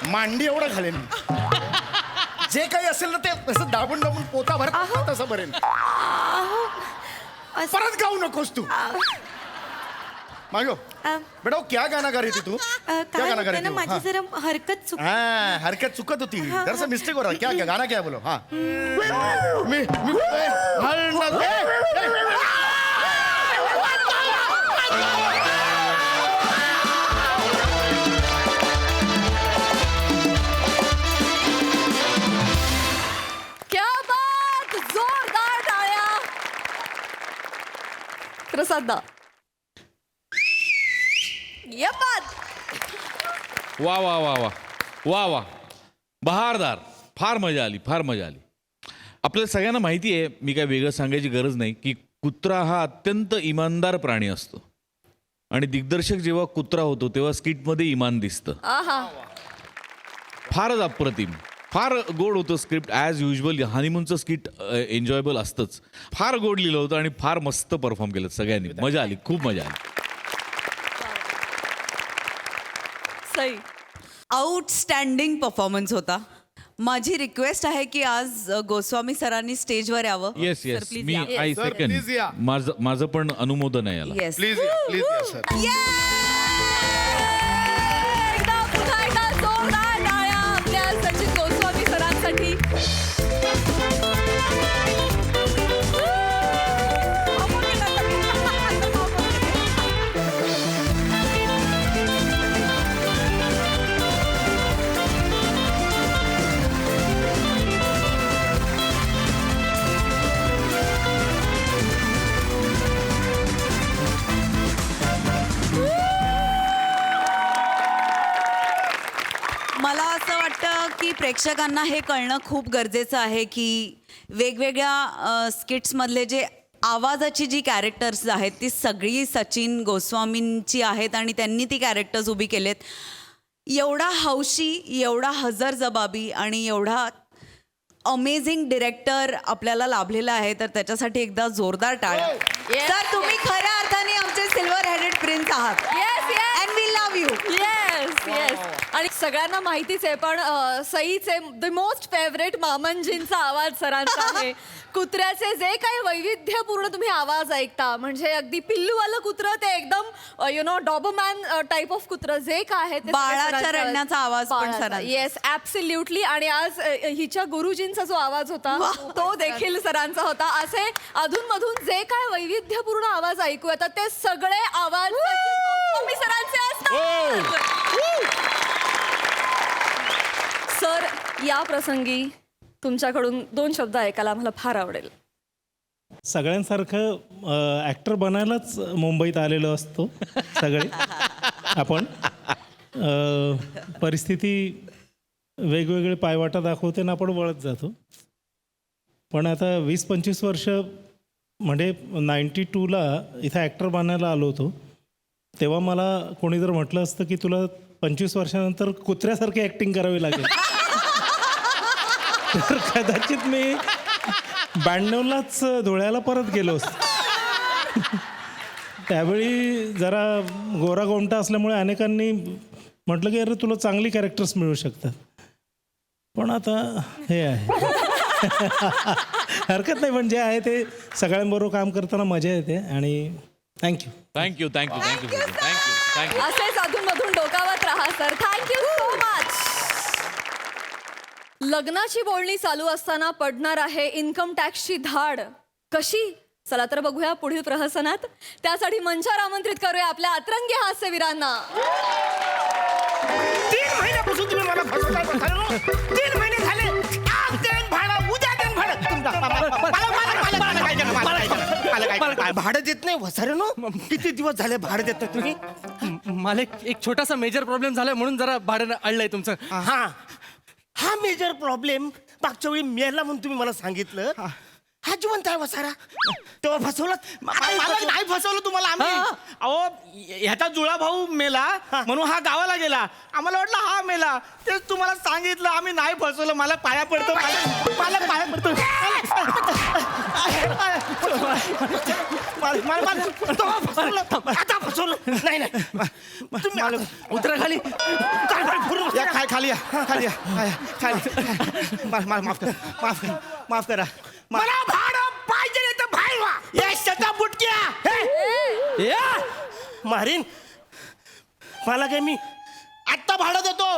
मांडी एवढा घालेन, जे काही असेल ना ते असं दाबून दाबून पोता भरत तसं भरेन. परत गाऊ नकोस तू. मागो बेटा, क्या गाना गा रही थी तू? क्या गाना गा रही थी? माझी जरा हरकत चुक. हाँ हरकत चुकत होती, दरअसल मिस्टेक हो रहा. क्या क्या गाना क्या है बोलो. हाँ मी क्या बात, जोरदार टाळ्या. प्रसाद दा. ये बात. वा वा वा वा वा वा, बहारदार. फार मजा आली, फार मजा आली. आपल्याला सगळ्यांना माहिती आहे, मी काय वेगळं सांगायची गरज नाही, की कुत्रा हा अत्यंत इमानदार प्राणी असतो. आणि दिग्दर्शक जेव्हा कुत्रा होतो तेव्हा स्किटमध्ये इमान दिसतं. आहा. फारच अप्रतिम, फार गोड होतं स्क्रिप्ट. ॲज युजल हनीमूनचं स्किट एन्जॉयबल असतंच. फार गोड लिहिलं होतं आणि फार मस्त परफॉर्म केलं सगळ्यांनी. मजा आली, खूप मजा आली. सई. आउटस्टँडिंग परफॉर्मन्स होता. माझी रिक्वेस्ट आहे की आज गोस्वामी सरांनी स्टेजवर यावं. Yes yes, me I Sir, please या. सेकंड, माझं पण अनुमोदन आहे याला. येस. Please please sir. एकदा पुन्हा एकदा जोरदार टाळ्या आपल्या सचिन गोस्वामी सरांसाठी. मला असं वाटतं की प्रेक्षकांना हे कळणं खूप गरजेचं आहे की वेगवेगळ्या स्किट्समधले जे आवाजाची जी कॅरेक्टर्स आहेत ती सगळी सचिन गोस्वामींची आहेत आणि त्यांनी ती कॅरेक्टर्स उभी केलेत. एवढा हौशी, एवढा हजरजबाबी आणि एवढा अमेझिंग डिरेक्टर आपल्याला लाभलेला आहे, तर त्याच्यासाठी एकदा जोरदार टाळ्या. सर, तुम्ही खऱ्या अर्थाने आमचे सिल्वर हेडेड प्रिन्स आहात. Yes yes. And we love you. Yes yes. आणि सगळ्यांना माहितीच आहे पण सईचे द मोस्ट फेवरेट मामनजींचा आवाज सरांचा आहे. कुत्र्याचे जे काही वैविध्यपूर्ण तुम्ही आवाज ऐकता म्हणजे अगदी पिल्लूवालं कुत्रं ते एकदम डॉबरमॅन टाइप ऑफ कुत्रं जे काय आहे ते बाळाच्या रडण्याचा आवाज पण सरांचा. Yes absolutely. आणि आज हिच्या गुरुजींचा जो आवाज होता तो देखील सरांचा होता. असे अधूनमधून जे काय वैविध्यपूर्ण आवाज ऐकू येतात ते सगळे आवाज मी सरांचे असतात. सर या प्रसंगी तुमच्याकडून 2 शब्द ऐकायला मला फार आवडेल. सगळ्यांसारखं ॲक्टर बनायलाच मुंबईत आलेलो असतो सगळे आपण. परिस्थिती वेगवेगळे पायवाटा दाखवते ना आपण वळत जातो. पण आता 20-25 वर्ष म्हणजे 92ला इथं ॲक्टर बनायला आलो होतो तेव्हा मला कोणी जर म्हटलं असतं की तुला 25 वर्षानंतर कुत्र्यासारखी ॲक्टिंग करावी लागेल तर कदाचित मी 92लाच धुळ्याला परत गेलो असतो. त्यावेळी जरा गोरा गोमटा असल्यामुळे अनेकांनी म्हटलं की अरे तुला चांगली कॅरेक्टर्स मिळू शकतात. पण आता हे आहे हरकत नाही. पण जे आहे ते सगळ्यांबरोबर काम करताना मजा येते. आणि thank you. Thank you thank you thank you thank you thank you. असेच अधूनमधून डोकावत राहा सर. Thank you so much. लग्नाची बोलणी चालू असताना पडणार आहे इन्कम टॅक्सची धाड. कशी? चला तर बघूया पुढील प्रहसनात. त्यासाठी मंचावर आमंत्रित करूया आपल्या अतरंगी हास्यवीरांना. 3 महिन्यापासून तुम्ही मला फसवताय. 3 महिने झाले. आज देन भाडं, उद्या देन भाडं. भाडं देत नाही वसाऱ्यानो. किती दिवस झाले भाडं देत नाही तुम्ही? मला एक छोटासा मेजर प्रॉब्लेम झालाय म्हणून जरा भाडं अडलंय तुमचं. हा मेजर प्रॉब्लेम मागच्या वेळी मेला म्हणून तुम्ही मला सांगितलं. हा जिवंत आहे वसारा. तेव्हा फसवलं. नाही फसवलं तुम्हाला आम्ही. अहो ह्याचा जुळा भाऊ मेला म्हणून हा गावाला गेला. आम्हाला वाटलं हा मेला तेच तुम्हाला सांगितलं. आम्ही नाही फसवलं. मला पाया पडतो. मला पाया पडतो. आता फसवलं. नाही तुम्ही उतरा खाली. खाली या खाली या खाली. माफ करा. मला भाडं पाहिजे नाही तर बाहेर व्हा. या शता बुटक्या मारीन. मला काय मी आत्ता भाडं देतो.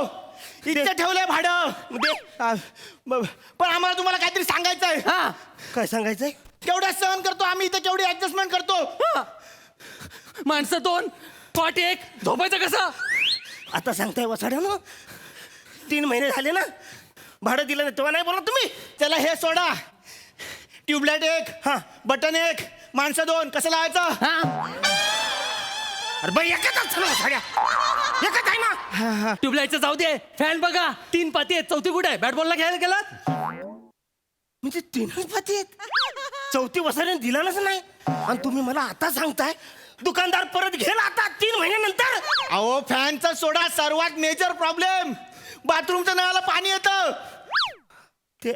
इथे ठेवलंय भाडं दे. पण आम्हाला तुम्हाला काहीतरी सांगायचं आहे. काय सांगायचंय? केवढ्या सहन करतो आम्ही इथे, केवढी ऍडजस्टमेंट करतो. माणसं 2 कॉट 1 झोपायचं कसं? आता सांगताय वसाड्यानं. 3 महिने झाले ना भाडं दिलं नाही तेव्हा नाही बोला तुम्ही. त्याला हे सोडा. ट्यूबलाईट 1 बटन 1 माणसं 2 कसं लावायचं? अरे बाई एकच आहे ना. ट्यूबलाईटचं जाऊ दे. फॅन बघा 3 पाती आहेत. 4थी कुठे आहे? बॅट बॉलला खेळायला गेलात? म्हणजे 3च पाती आहेत. 4थी वसाड्याने दिलाच नाही आणि तुम्ही मला आता सांगताय दुकानदार परत घेल आता 3 महिन्यानंतर. अहो फॅनचा सोडा. सर्वात मेजर प्रॉब्लेम बाथरूमच्या नळाला पाणी येतं ते.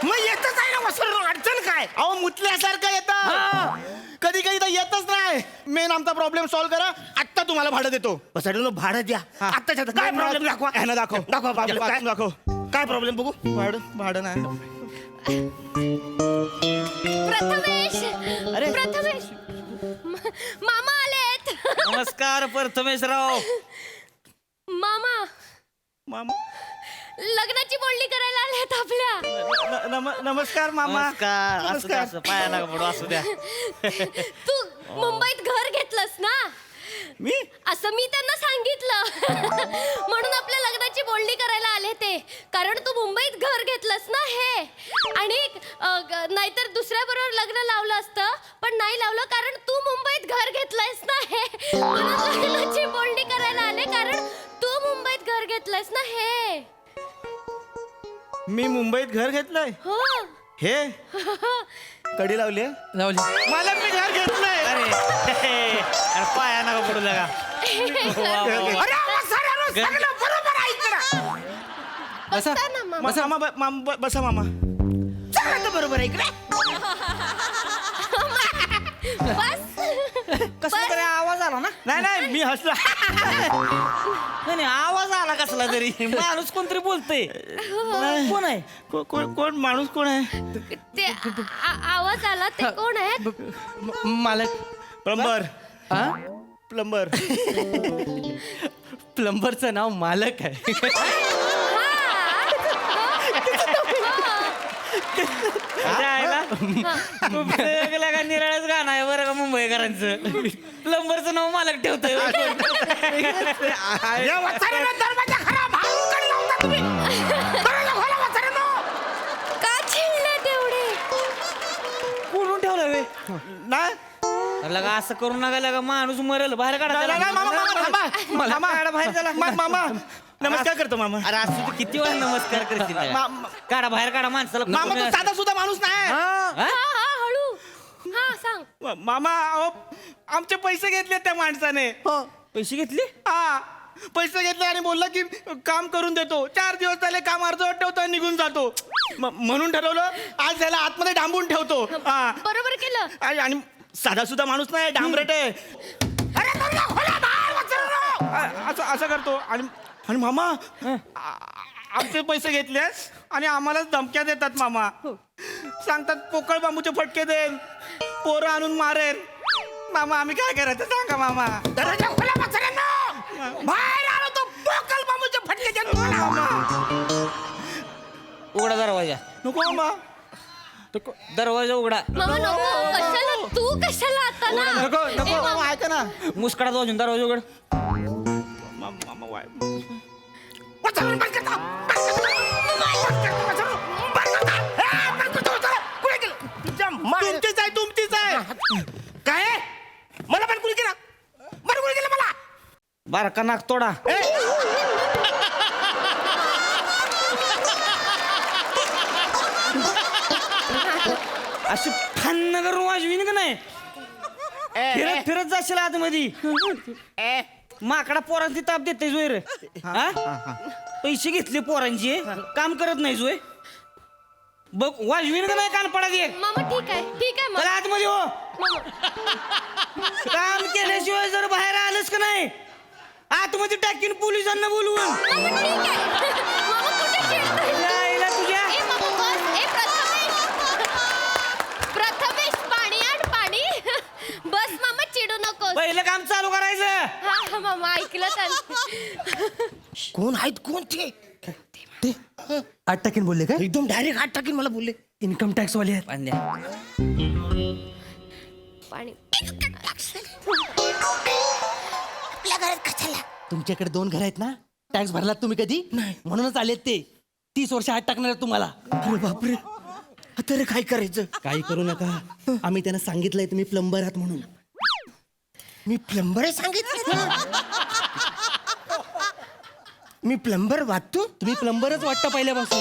मग येतच आहे ना वसुल. अडचण काय? अहो मुतल्यासारखं येतं. कधी कधी तर येतच नाही. मेन आमचा प्रॉब्लेम सॉल्व्ह करा. आत्ता तुम्हाला भाडं देतो. वसाडून भाडं द्या आत्ताच्या. काय प्रॉब्लेम दाखवा. दाखव काय प्रॉब्लेम बघू. भाडं नाही. प्रथमेश मामा आलेत. नमस्कार प्रथमेशराव. मामा लग्नाची बोलणी करायला आलेत आपल्या. नमस्कार मामा. नमस्कार. पाया नका पडू. असू द्या. तू मुंबईत घर घेतलंस ना? मी असं मी त्यांना सांगितलं म्हणून आपल्या लग्नाची बोलणी करायला आले ते. कारण तू मुंबईत घर घेतलंस ना हे. आणि नाहीतर दुसऱ्या बरोबर लग्न लावलं असतं पण नाही लावलं कारण तू मुंबईत घर घेतलंयस ना हे. म्हणून लग्नाची बोलणी करायला आले कारण तू मुंबईत घर घेतलंयस ना हे. मी मुंबईत घर घेतलंय. हो हे कडी लावली. मला मी घर घेतलंय. अरे पाया नका पडू लगा. बसा मामा. बरोबर आहे इकडे. बस कसला तरी आवाज आला ना नाही मी हसलो. नाही आवाज आला कसला तरी माणूस कोणतरी बोलतोय कोण आहे कोण माणूस कोण आहे? ते आवाज आला ते कोण आहे? मालक प्लंबर. प्लंबर. प्लंबरचं नाव मालक आहे. निराळच गाणं आहे बरं का मुंबईकरांचं. प्लंबरचं नाव मालक ठेवतोय. का चिडले तेवढे? कोणून ठेवलं वे नाही लगा असं करू नका लगा माणूस मरेल बाहेर काढा त्याला. बाहेर चला. मामा नमस्कार करतो मामा. अरे असं तू किती वेळा नमस्कार करशील लगा? काढा बाहेर काढा माणसाला. मामा तो साधा सुद्धा माणूस नाही. हा? हळू हा सांग. मामा अहो, आमचे पैसे घेतले त्या माणसाने. पैसे घेतले? हा पैसे घेतले आणि बोलला की काम करून देतो. 4 दिवस झाले काम अर्धवट ठेवतो आणि निघून जातो. म्हणून ठरवलं आज त्याला आतमध्ये डांबून ठेवतो. हा बरोबर केलं. आणि साधा सुद्धा माणूस नाही, डांबरट आहे. असं करतो आणि मामा आमचे पैसे घेतले आणि आम्हालाच धमक्या देतात मामा. सांगतात पोकळ बांबूचे फटके देन, पोरं आणून मारेन. मामा आम्ही काय करायचं सांगा मामा. बाहेर आलो तो पोकळ बांबूचे फटके देतो मला. उघडा दरवाजा. नको मामा. दरवाजा उघडा. मामा नको. कशाला तू कशाला आता ना? नको मामा ऐका ना. मुस्कडा वाजून दरवाजा उघड. मामा वाय तुमचीच आहे तुमचीच आहे. काय मला पण कुणी केला बरं कुणी केलं मला. बारका नाक तोडा. अशी फान्न करून वाजवीन का नाही फिरत फिरत जाशील आतमध्ये. माकडा पोरांची ताप देते जोय रे. पैसे घेतले पोरांचे काम करत नाही जोय. बघ वाजवीन का नाही कान पडा दे. मामा ठीक आहे चला आतमध्ये हो. काम केल्याशिवाय जर बाहेर आलंच का नाही आतमध्ये टाकीन पोलिसांना बोलवून. यायला तुझ्या प्रथमेश पाणी आण पाणी. बस मामा चिडू नको. पहिलं काम चालू करायचं. हा मामा ऐकलं त्यांनी. कोण आहेत कोण ते 8 टाकीन बोलले काय? एकदम डायरेक्ट 8 टाकीन मला बोलले. इन्कम टॅक्स वाले आहेत. पाणी आपल्या घरात कशाला? तुमच्याकडे 2 घर आहेत ना? टॅक्स भरलात तुम्ही कधी? नाही म्हणूनच आलेत ते. 30 वर्ष आत टाकणार आहेत तुम्हाला. अरे बापरे आता रे काय करायचं. काही करू नका. आम्ही त्यांना सांगितलंय तुम्ही प्लंबर आहात म्हणून. मी प्लंबर आहे सांगितलं. मी प्लंबर वाटतो. तुम्ही प्लंबरच वाटतं पहिल्यापासून.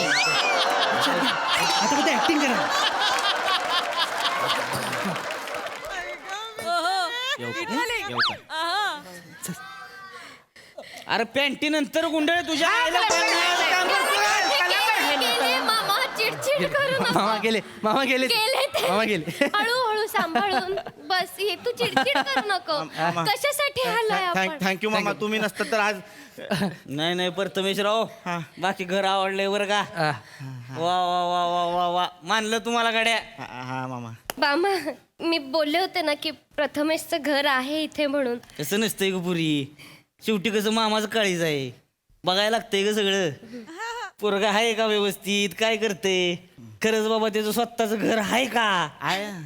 आता कुठे ऍक्टिंग करा. अरे पॅन्टी नंतर गुंडळ तुझ्या आईला काम गेले मामा चिडचिड करू नका. मामा गेले गेले ते. मामा गेले. हळूहळू सांभाळून बस. हे तू चिडचिड करू नको. कशासाठी आलोय आपण? थँक्यू मामा. तुम्ही नसतं तर आज नाही प्रथमेशराव बाकी घर आवडलंय बरं का. वा वा वा वा वा वा मानलं तुम्हाला गाड्या. हा मामा. मामा मी बोलले होते ना की प्रथमेशचं घर आहे इथे म्हणून. तसं नसतंय ग पुरी. शेवटी कसं मामाचं काळीज आहे. बघायला लागतंय ग सगळं. पोरगा आहे का व्यवस्थित काय करते खरंच बाबा त्याचं स्वतःचं घर आहे का.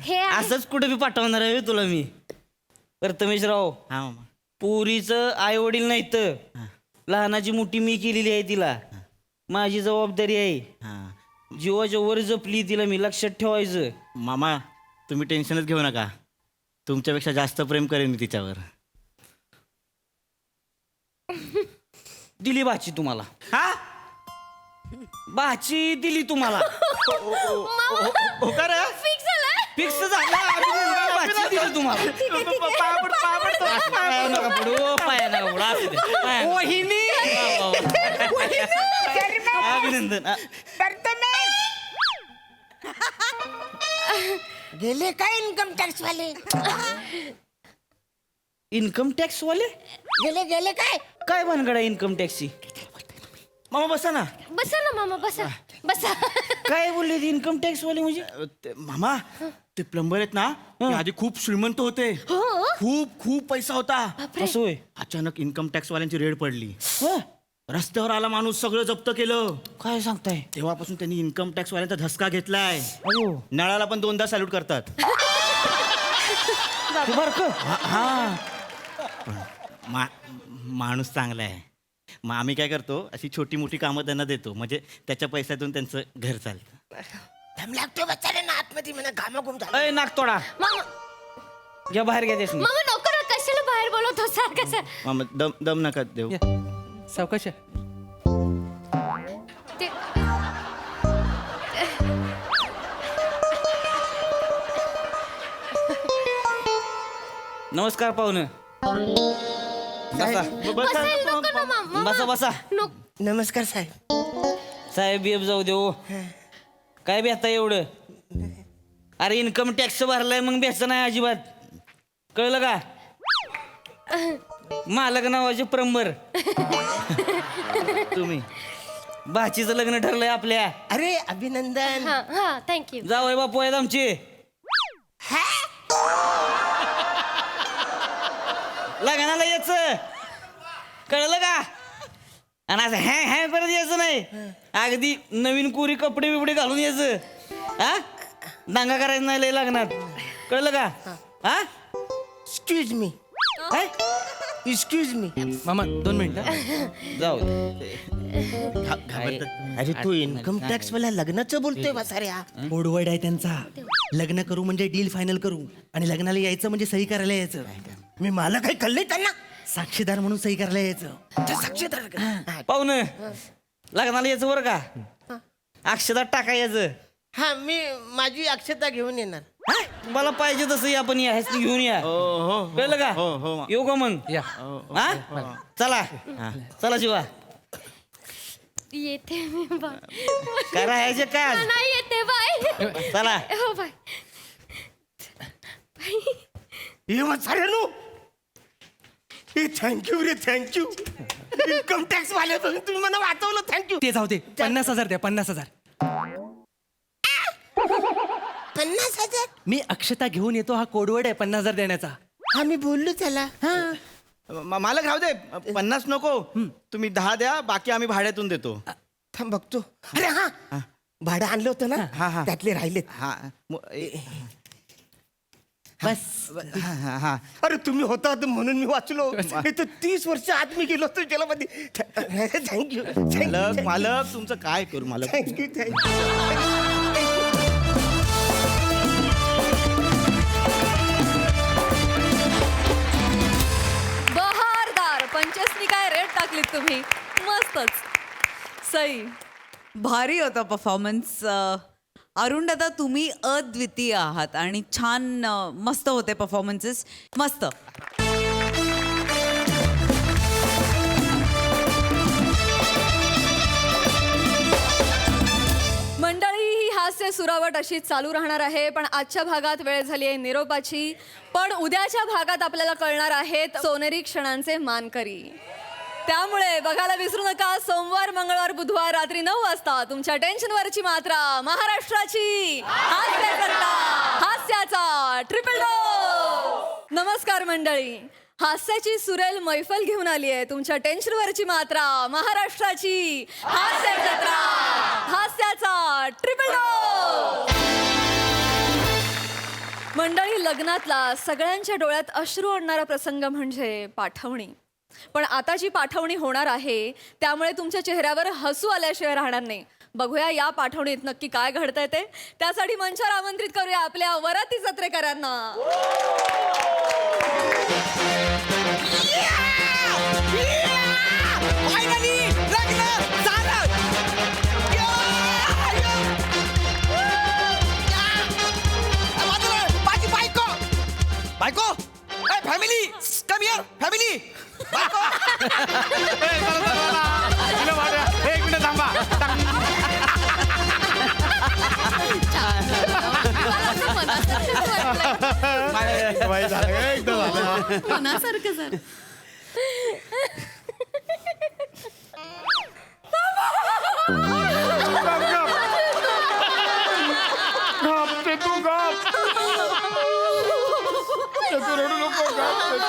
हे आहे. असंच कुठे बी पाठवणार आहे तुला मी. प्रथमेशराव हा मामा. पुरीचं आई वडील नाही तर लहानाची मोठी मी केलेली आहे तिला. माझी जबाबदारी आहे. जीवाच्या वर जपली तिला मी. लक्षात ठेवायचं. मामा तुम्ही टेन्शनच घेऊ नका. तुमच्यापेक्षा जास्त प्रेम करेन मी तिच्यावर. दिली बाची तुम्हाला. हा बाची दिली तुम्हाला. हो का रे? फिक्स झालं. फिक्स झाला. अभिनंदन, बाची दिली तुम्हाला. पाया नका पडू, पाया नका पडू. असू दे. पाया नका. वा, वा, वा. अभिनंदन. गेले काय इन्कम टॅक्स वाले. इन्कम टॅक्स वाले गेले गेले काय काय भानगड आहे इन्कम टॅक्सची? मामा बसा ना. बसा ना मामा बसा बसा. काय बोलले इन्कम टॅक्स वाले म्हणजे? मामा ते प्लंबर आहेत ना ते आधी खूप श्रीमंत होते. खूप खूप पैसा होता. असं होय? अचानक इन्कम टॅक्स वाल्यांची रेड पडली. हं? रस्त्यावर आला माणूस सगळं जप्त केलं. काय सांगताय? तेव्हापासून त्यांनी इन्कम टॅक्स वाल्यांचा धसका घेतलाय. अयो नळाला पण 2दा सॅल्यूट करतात. ते बारकं? हा माणूस चांगला आहे. मग आम्ही काय करतो अशी छोटी मोठी कामं त्यांना देतो म्हणजे त्याच्या पैशातून त्यांचं घर चालतं. दम लागतो बच्चाने ना आतमध्ये म्हणा घामाघूम झाला. अय नाकतोडा मामा घ्या बाहेर घ्या देश मामा नको ना कशाला बाहेर बोलवतो सारखं सर. मामा दम नका देऊ. सावकाश ते नमस्कार पाहुणे. बसा बसायला नको ना मामा. बसा बसा. नमस्कार साहेब. साहेब बिहेब जाऊ दे हो. काय बेहता एवढं? अरे इन्कम टॅक्स भरलाय मग बेहता नाही अजिबात. कळलं का? मालक नावाचे प्लंबर तुम्ही. भाचीचं लग्न ठरलंय आपल्या. अरे अभिनंदन. हा हा थँक्यू. जावई बापू आहेत आमचे. लग्नाला यायचं. कळलं का? आणि असं हॅ हॅ परत यायचं नाही. अगदी नवीन कोरी कपडे बिपडे घालून यायचं. हा दांगा करायचं नाही लय लग्नात. कळलं का? हा एक्सक्यूज मी. Excuse me. मामा 2 मिनिटं जाऊ दे. अरे तू इन्कम टॅक्स वाला लग्नाचं बोलतोय बसाऱ्या. ओडवर्ड आहे त्यांचा. लग्न करू म्हणजे डील फायनल करू आणि लग्नाला यायचं म्हणजे सही करायला यायचं. मी मला काही कळले त्यांना. साक्षीदार म्हणून सही करायला यायचं. साक्षीदार पाहुणं लग्नाला यायचं बरं का? अक्षदात टाकायचं. हा मी माझी अक्षता घेऊन येणार. मला पाहिजे तसं या पण या ह्याच घेऊन या. कळलं का? येऊ का मग? हा चला चला शिवा. येते मी बाय. काय राहायचे काय? नाही येते बाय. चला. हो बाय. हे बसाऱ्यानो थँक्यू रे थँक्यू. इन्कम टॅक्स वाले तुम्ही मला वाचवलं. थँक्यू. ते जाऊ दे. 50,000 द्या. 50,000. 50,000. मी अक्षता घेऊन येतो. हा कोडवर्ड आहे 50,000 देण्याचा. हा मी बोललो त्याला. मालक राहू दे 50 नको. तुम्ही 10 द्या बाकी आम्ही भाड्यातून देतो. थांब बघतो. अरे हा भाडं आणलं होतं ना त्यातले राहिलेत. हा बस. हा अरे तुम्ही होता म्हणून मी वाचलो. नाही तर 30 वर्ष आत मी गेलो असतो जेलामध्ये. थँक्यू. मालक तुमचं काय करू मालक. Thank you thank you. बहारदार. 25 काय रेट टाकलीत तुम्ही. मस्तच. सई. भारी होता परफॉर्मन्स. अरुण दादा तुम्ही अद्वितीय आहात आणि छान मस्त होते परफॉर्मन्सेस. मस्त. मंडळी ही हास्य सुरावट अशी चालू राहणार आहे पण आजच्या भागात वेळ झाली आहे निरोपाची. पण उद्याच्या भागात आपल्याला कळणार आहेत सोनेरी क्षणांचे मानकरी. त्यामुळे बघायला विसरू नका. सोमवार मंगळवार बुधवार रात्री 9 वाजता तुमच्या टेन्शनवरची मात्रा महाराष्ट्राची हास्याचा ट्रिपल डोस. नमस्कार मंडळी. हास्याची सुरेल मैफल घेऊन आली आहे. तुमच्या टेन्शनवरची मात्रा महाराष्ट्राची हास्याचा ट्रिपल डोस. मंडळी लग्नातला सगळ्यांच्या डोळ्यात अश्रू आणणारा प्रसंग म्हणजे पाठवणी. पण आता जी पाठवणी होणार आहे त्यामुळे तुमच्या चेहऱ्यावर हसू आल्याशिवाय राहणार नाही. बघूया या पाठवणीत नक्की काय घडतंय ते. त्यासाठी मंचावर आमंत्रित करूया आपल्या वराती जत्रेकरांना. बायको फॅमिली कम हिअर फॅमिली. एक मिनिट थांबा. बाई, झालं का? एकदा झालं. मनासारखं सर. गप, चेतू, गप. चेतू, रडू नको, गप, चेतू.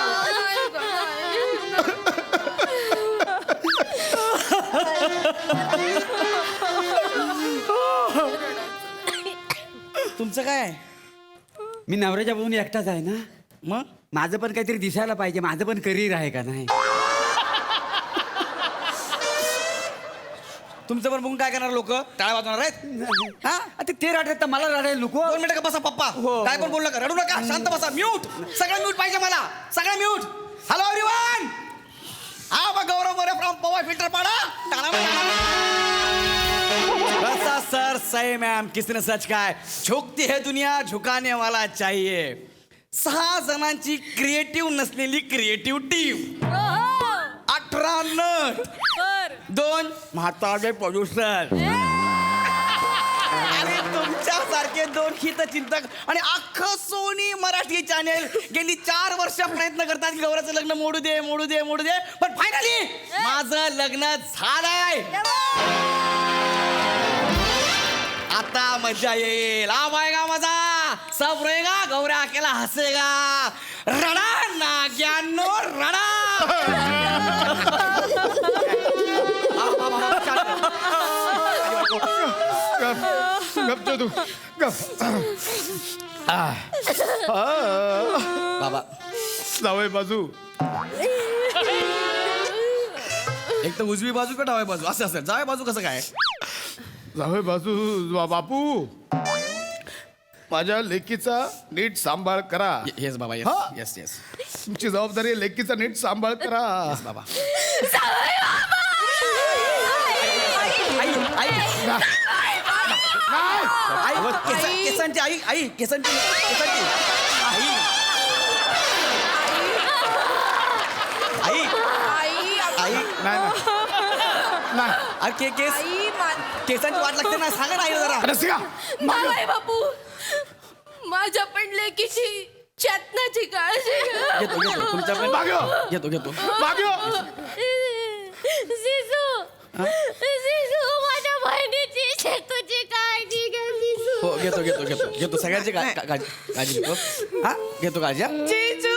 तुमचं काय? मी नवऱ्याच्या बघून एकटाच आहे ना, मग माझं पण काहीतरी दिसायला पाहिजे, माझं पण करिअर आहे का नाही. तुमचं पण बघून काय करणार लोक? टाळ्या वाजवणार आहेत? हा आता ते रडायला मला रडायला नको. 2 मिनिटं का बसा पप्पा. हो. काय पण बोलू नका, रडू नका, शांत बसा. म्यूट, सगळं म्यूट पाहिजे मला, सगळं म्यूट. हॅलो एव्हरीवन, हा बघ गौरव मोरे फ्रॉम पवा फिल्टर पाडा. बसा सर, सही मैम, किसने सच काय. झुकती है दुनिया, झुकाने वाला चाहिए. 6 जणांची क्रिएटिव्ह नसलेली क्रिएटिव्ह टीम. 18 नट, 2 म्हातारे प्रोड्युसर आणि तुमच्यासारखे 2 हितचिंतक आणि अख्खं सोनी मराठी चॅनेल गेली 4 वर्ष प्रयत्न करतात की गौराचं लग्न मोडू दे मोडू दे मोडू दे, पण फायनली माझं लग्न झालंय. आता मजा येईल. आ बायगा मजा सब रहेगा. गौऱ्या अकेला हसेगा. रडा नाग्यानो रडा. गप चेतू, गप. बाबा जावई बाजू. एक तर उजवी बाजू का डावी बाजू असं असेल. जावे बाजू कसं काय? जावई बाजू. बापू, माझ्या लेकीचा नीट सांभाळ करा. येस बाबा, हा? येस येस तुमची जबाबदारी आहे, लेकीचा नीट सांभाळ करा. बाबा. केसांची आई, आई केसांची केसांची आई आई आई नाही. अरे केस केसांची वाट लागते ना, सांगा ना आई जरा. रसिका, जावई बापू, माझ्या पण लेकीची चेतनाची काळजी घ्या. घेतो घेतो तुमच्या पण मागं. घेतो घेतो. जिजू, जिजू, माझ्या बहिणीची शेतूची काळजी घ्या जिजू. हो घेतो घेतो घेतो घेतो सगळ्यांची काळजी घेतो. हा घेतो काळजी. हा जिजू,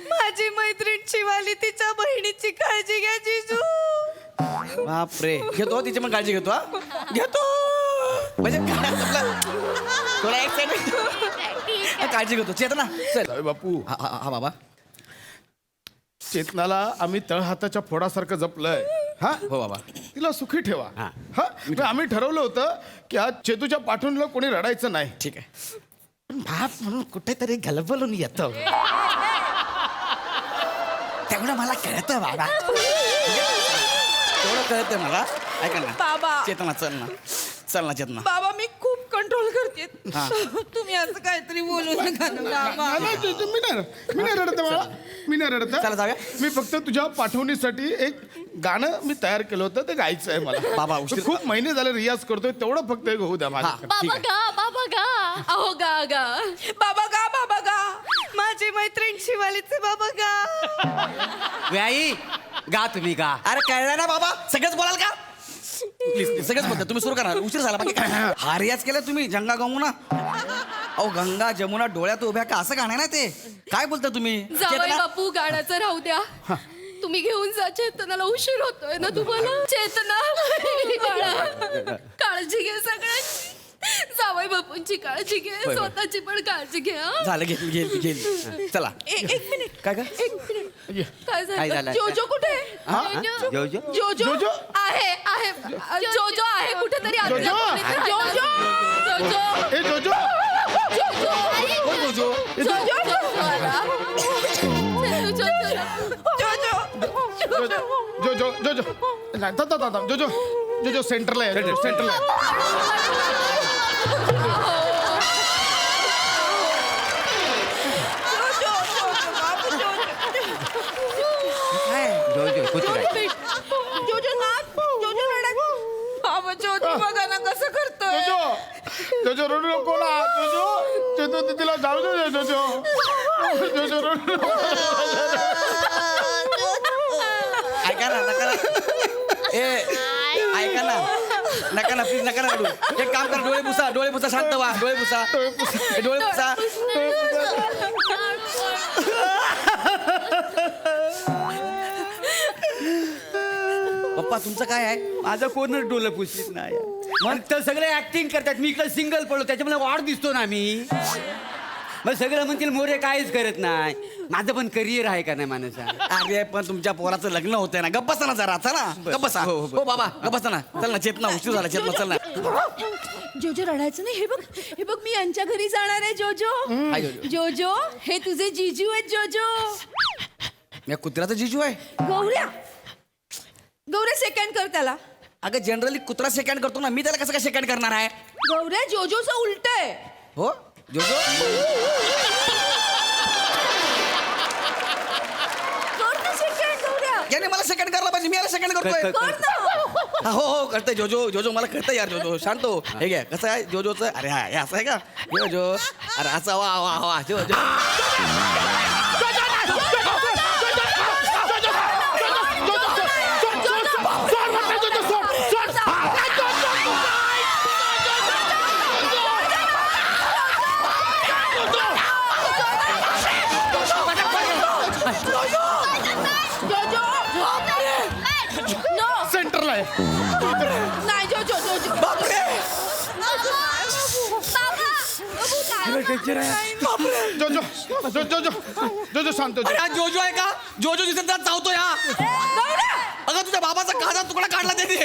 माझी मैत्रीण शिवाली तिच्या बहिणीची काळजी घ्या जिजू. बापरे, घेतो तिची पण काळजी घेतो. हा घेतो म्हणजे थोडा एक्साइटमेंट. काळजी घेतो. चेतना चल. जावई बापू, हा बाबा. चेतनाला आम्ही तळहाताच्या फोडासारखं जपलंय. हा, हो बाबा. तिला सुखी ठेवा. हा. हा, मग आम्ही ठरवलं होतं की आज चेतूच्या पाठूनला कोणी रडायचं नाही. ठीक आहे. पण बाप म्हणून कुठेतरी गलबलून येतो. तेवढं मला कळतं बाबा, तेवढं कळतंय मला. ऐका ना बाबा, चेतना, चल ना, चल ना चेतना. बाबा मी खूप कंट्रोल करते. हा. तुम्ही असं काहीतरी बोलू नका ना बाबा. नाही, मी नाही रडत बाळा, मी नाही रडत. चला जाऊया. मी फक्त तुझ्या पाठवणीसाठी एक गाणं मी तयार केलं होतं, ते गायचं आहे मला. बाबा, उशीर- खूप महिने झाले रियाज करतोय, तेवढं फक्त एक होऊ द्या माझ्या. ठीक आहे. बाबा गा. अहो गा गा. बाबा गा. माझी मैत्रीण शिवालीचे बाबा गा. आई गा तुम्ही गा. अरे कळलं ना बाबा, सगळंच बोलाल का? प्लीज सगळंच बोलता. तुम्ही सुरू करा, उशीर झाला. बाकी काय हा रियाज केला तुम्ही गंगा गमुना. अहो गंगा जमुना डोळ्यात उभ्या का, असं गाणं ना ते. काय बोलता तुम्ही? जावई चेतना? बापू, गाण्याचं राहू द्या. तुम्ही घेऊन जा चेतनाला, उशीर होतोय ना तुम्हाला. चेतना बाळा, काळजी घे सगळ्यांची. जावई बापूंची काळजी घे, होय. स्वतःची पण काळजी घे. हं? झालं, घेतली. चला. एक मिनिट. काय काय एक मिनिट. काय काय झालं? झालं? जोजो कुठे? जोजो? जोजो आहे जोजो आहे कुठेतरी. जोजो? जोजो ए जोजो, कोण जोजो? ए, जोजो, जोजो, नाही, जोजो सेंटरला आहे, सेंटरला आहे. जोजो कुत्रा. जोजो बघा ना कसं करतोय. जोजो, जोजो रडू नको ना जोजो जोजो तिला जाऊ दे जोजो जोजो रडू नको. ऐका ना नका ना. ऐका ना नका ना प्लीज नका ना रडू. एक काम करा डोळे पुसा शांत व्हा. डोळे पुसा. पप्पा तुमचं काय आहे? माझं कोणच डोलं पुसत नाही. मग तर सगळे ऍक्टिंग करतात, मी इकडे सिंगल पडलो, त्याच्यामुळे वाढ दिसतो ना मी. मग सगळं म्हणतील मोरे काहीच करत नाही. माझं पण करिअर आहे का नाही माणसा. अरे पण तुमच्या पोराचं लग्न होतंय ना. गप्प बसा ना जरा. चला गप्प बसा. हो बाबा गप्प बसा ना. चल ना चेतना उशीर झाला. चेतना चल ना. जोजो रडायचं नाही. हे बघ मी यांच्या घरी जाणार आहे जोजो. हाय जोजो. जोजो हे तुझे जीजू आहेत जोजो. मी कुत्र्याचा जिजू आहे. गौऱ्या सेकंड कर त्याला. अगं जनरली कुत्रा सेकंड करतो ना. मी त्याला कसं काय सेकंड करणार आहे? गौऱ्या जोजोचं उलट आहे. हो जोजो याने मला सेकंड करायला पाहिजे. मी याला सेकंड करतोय. हो करतोय जोजो मला कळतंय यार. जोजो शांत हो. हे घ्या कसं आहे जोजोचं. अरे हा हे असं आहे का जोजो. अरे असं वा जोजो. सेंटरला आहे. नाही जोजो जोजो जोजो जोजो शांत अरे हा जोजो आहे का? जोजो दिसत चावतोय हा. अगं तुझ्या बाबाचा काचा तुकडा काढला त्याने.